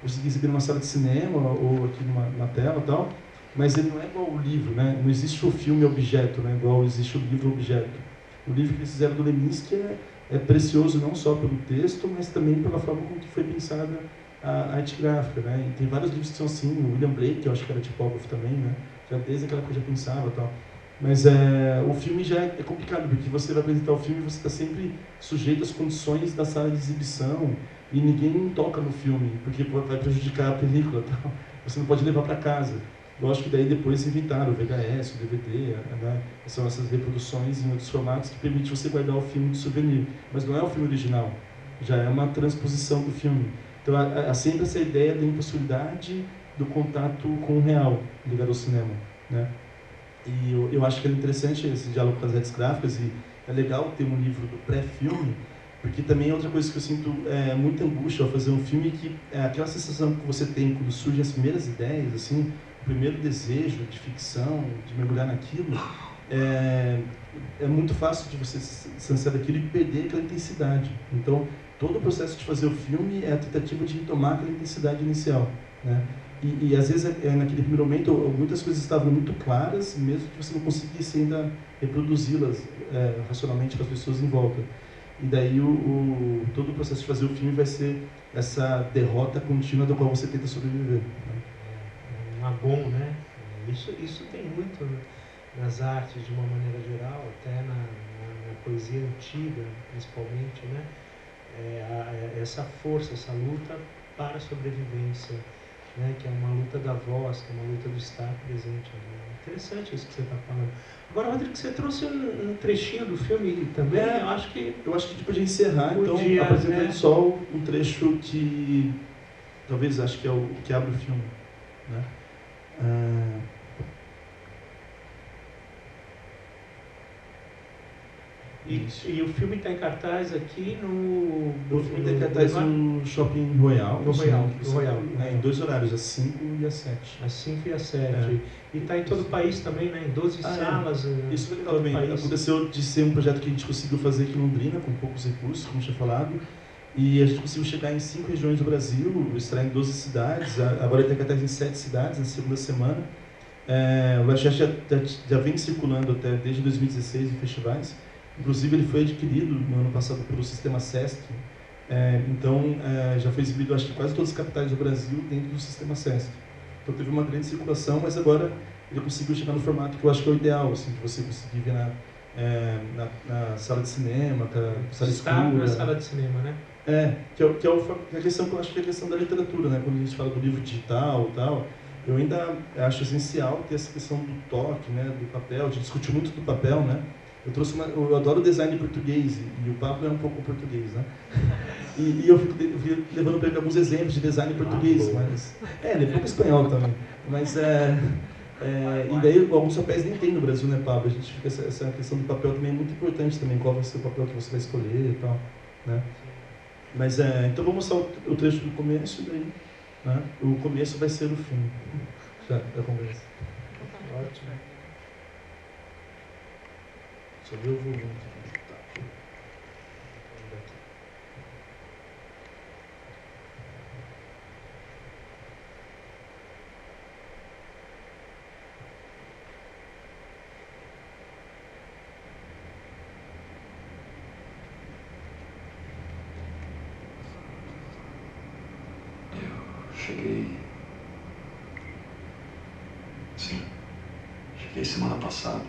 conseguir exibir numa sala de cinema ou aqui numa tela e tal, mas ele não é igual ao livro, né? Não existe o filme objeto, né? Igual existe o livro objeto. O livro que eles fizeram do Leminski é precioso não só pelo texto, mas também pela forma com que foi pensada a arte gráfica, né? E tem vários livros que são assim, o William Blake, que eu acho que era tipógrafo também, né? Já desde aquela coisa já pensava e tal. Mas o filme já é complicado, porque você vai apresentar o filme e você está sempre sujeito às condições da sala de exibição e ninguém toca no filme, porque vai prejudicar a película e tal. Você não pode levar para casa. Lógico que daí depois inventaram o VHS, o DVD, né? São essas reproduções em outros formatos que permitem você guardar o filme de souvenir. Mas não é o filme original, já é uma transposição do filme. Então há sempre essa ideia da impossibilidade do contato com o real ligado ao cinema, né? E eu acho que é interessante esse diálogo com as artes gráficas e é legal ter um livro do pré-filme, porque também é outra coisa que eu sinto muita angústia ao fazer um filme, que é aquela sensação que você tem quando surgem as primeiras ideias, assim, o primeiro desejo de ficção, de mergulhar naquilo, é muito fácil de você se distanciar daquilo e perder aquela intensidade. Então, todo o processo de fazer o filme é a tentativa de retomar aquela intensidade inicial, né? E às vezes, naquele primeiro momento, muitas coisas estavam muito claras, mesmo que você não conseguisse ainda reproduzi-las racionalmente com as pessoas em volta. E daí todo o processo de fazer o filme vai ser essa derrota contínua da qual você tenta sobreviver, né? Um agon, né? Isso tem muito nas artes de uma maneira geral, até na poesia antiga, principalmente, né? Essa força, essa luta para a sobrevivência, né? Que é uma luta da voz, que é uma luta do estar presente. Né? Interessante isso que você está falando. Agora, Rodrigo, você trouxe um trechinho do filme também. Eu acho que a gente podia encerrar, então, apresentando, né, só um trecho que talvez acho que é o que abre o filme, né? E o filme está em cartaz aqui O filme está em cartaz no Shopping Royal. No Royal. Em 2 horários, às 5 e às 7. Às 5 e às 7. E está em todo o país também, né? Em 12 salas. Isso foi legal também. Aconteceu de ser um projeto que a gente conseguiu fazer aqui em Londrina, com poucos recursos, como eu tinha falado. E a gente conseguiu chegar em 5 regiões do Brasil, estrear em 12 cidades. Agora está em cartaz em 7 cidades, na segunda semana. O Leste já vem circulando até desde 2016 em festivais. Inclusive, ele foi adquirido no ano passado pelo sistema SESC. Então, já foi exibido, acho que quase todas as capitais do Brasil dentro do sistema SESC. Então, teve uma grande circulação, mas agora ele conseguiu chegar no formato que eu acho que é o ideal, assim, de você conseguir ver na sala de cinema, sala escura. Na sala de cinema, né? Que é a questão que eu acho que é a questão da literatura, né? Quando a gente fala do livro digital e tal, Eu ainda acho essencial ter essa questão do toque, né, do papel. A gente discutiu muito do papel, né? Eu adoro design português e o Pablo é um pouco português, né? E eu fico levando para ele alguns exemplos de design português, mas ele é pouco espanhol também. Mas e daí alguns papéis nem tem no Brasil, né, Pablo? A gente fica essa questão do papel também é muito importante também, qual vai ser o papel que você vai escolher e tal, né? Mas então vou mostrar o trecho do começo e daí, né? O começo vai ser o fim da conversa. Ótimo. Só ver o volume aqui. Tá. Cheguei semana passada,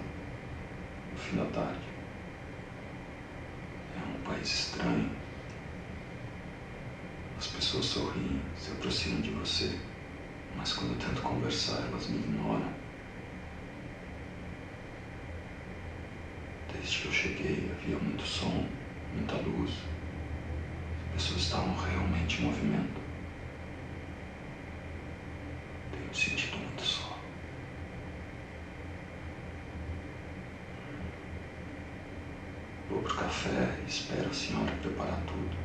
no fim da tarde. É um país estranho. As pessoas sorriem, se aproximam de você, mas quando eu tento conversar, elas me ignoram. Desde que eu cheguei, havia muito som, muita luz. As pessoas estavam realmente em movimento. Tenho me sentido muito só. Vou pro café e espero a senhora preparar tudo.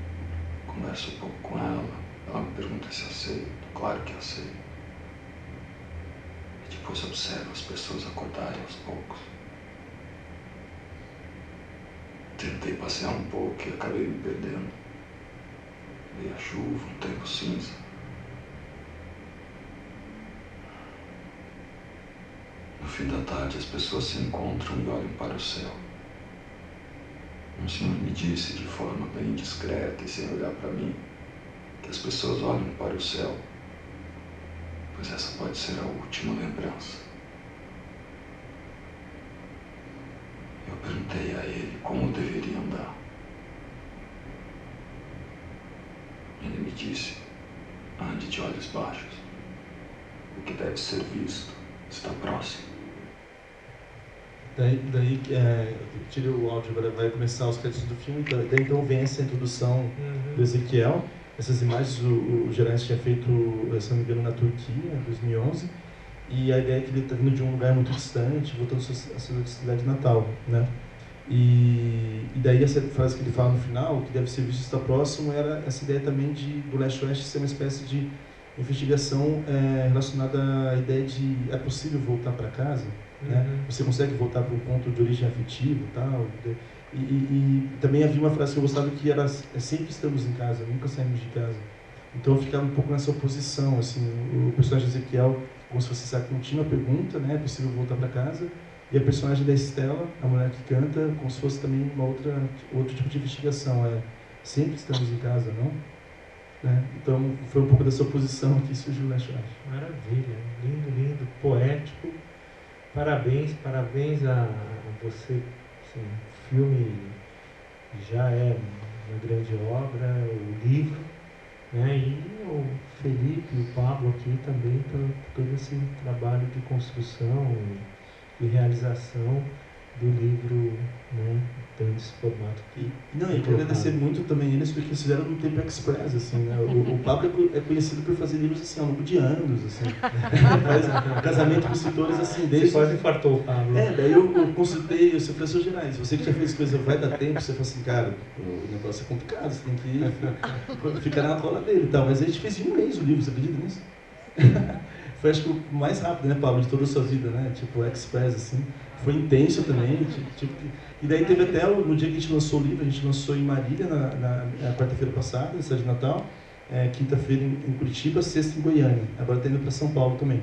Converso um pouco com ela. Ela me pergunta se aceito. Claro que aceito. E depois observo as pessoas acordarem aos poucos. Tentei passear um pouco e acabei me perdendo. Veio a chuva, um tempo cinza. No fim da tarde, as pessoas se encontram e olham para o céu. Um senhor me disse de forma bem discreta e sem olhar para mim que as pessoas olham para o céu, pois essa pode ser a última lembrança. Eu perguntei a ele como deveria andar. Ele me disse: ande de olhos baixos. O que deve ser visto está próximo. Daí tirei o áudio, agora vai começar os créditos do filme, daí então vem essa introdução do Ezequiel. Essas imagens o Gerais tinha feito, se não me engano, na Turquia, em 2011, e a ideia é que ele está vindo de um lugar muito distante, voltando à sua cidade natal, né? E daí essa frase que ele fala no final, que deve ser visto está próximo, era essa ideia também do leste-oeste ser uma espécie de investigação relacionada à ideia de é possível voltar para casa, né? Você consegue voltar para um ponto de origem afetiva e tal. E também havia uma frase que eu gostava que era sempre estamos em casa, nunca saímos de casa. Então eu ficava um pouco nessa oposição, assim, o personagem de Ezequiel, como se fosse essa contínua pergunta, né? É possível voltar para casa? E a personagem da Estela, a mulher que canta, como se fosse também outro tipo de investigação, sempre estamos em casa, não? Né? Então foi um pouco dessa oposição que surgiu na Leste. Maravilha, lindo, lindo, poético. Parabéns a você. Assim, o filme já é uma grande obra, o livro, né? E o Felipe e o Pablo aqui também por todo esse trabalho de construção e realização do livro, né, dando esse formato aqui. Não, eu quero agradecer muito também eles, porque eles fizeram no tempo express, assim, né? O Pablo é conhecido por fazer livros assim, ao longo de anos, assim. Faz casamento com escritores assim, desde... Você quase infartou o Pablo. Daí eu consultei o seu professor Gerais, você que já fez coisa, vai dar tempo, você falou assim, cara, o negócio é complicado, você tem que ficar na cola dele e tal, mas a gente fez em um mês o livro, você acredita nisso? Foi, acho que, o mais rápido, né, Pablo, de toda a sua vida, né? Tipo, express, assim. Foi intenso também. E daí teve até, no dia que a gente lançou o livro, a gente lançou em Marília, na quarta-feira passada, na cidade de Natal, quinta-feira em Curitiba, sexta em Goiânia. Agora está indo para São Paulo também.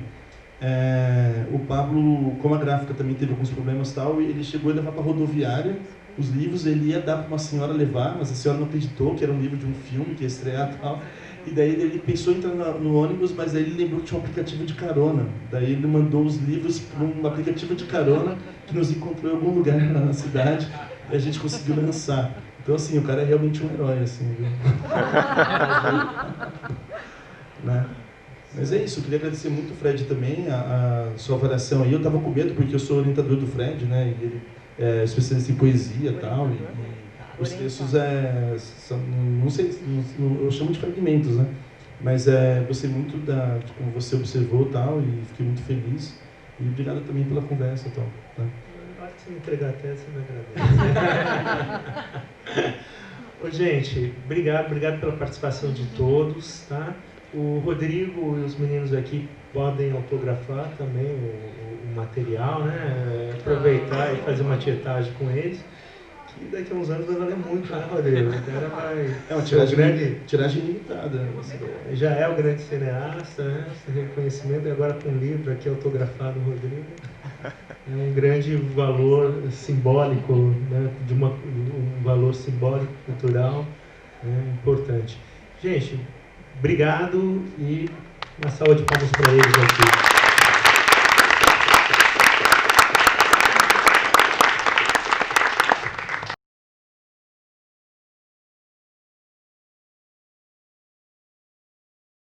O Pablo, como a gráfica também teve alguns problemas e tal, ele chegou a levar para a rodoviária os livros, ele ia dar para uma senhora levar, mas a senhora não acreditou que era um livro de um filme que ia estrear e tal. E daí ele pensou em entrar no ônibus, mas aí ele lembrou que tinha um aplicativo de carona. Daí ele mandou os livros para um aplicativo de carona que nos encontrou em algum lugar na cidade e a gente conseguiu lançar. Então, assim, o cara é realmente um herói, assim, viu? Né? Mas é isso, eu queria agradecer muito o Fred também, a sua avaliação aí. Eu estava com medo porque eu sou orientador do Fred, né? E ele é especialista em poesia e tal. E os textos são, não sei, eu chamo de fragmentos, né? Mas gostei muito de como você observou e tal, e fiquei muito feliz. E obrigado também pela conversa e tal. Né? Pode se entregar até, você me agradece. Ô, gente, obrigado pela participação de todos, tá? O Rodrigo e os meninos aqui podem autografar também o material, né? Aproveitar e fazer uma tietagem com eles, que daqui a uns anos vai valer muito, né, Rodrigo? O cara vai... É uma tiragem limitada. Já é o grande cineasta, né? Esse reconhecimento, e agora com um livro aqui autografado, Rodrigo. É um grande valor simbólico, né? Um valor simbólico, cultural, né? Importante. Gente, obrigado e uma salva de palmas para eles aqui.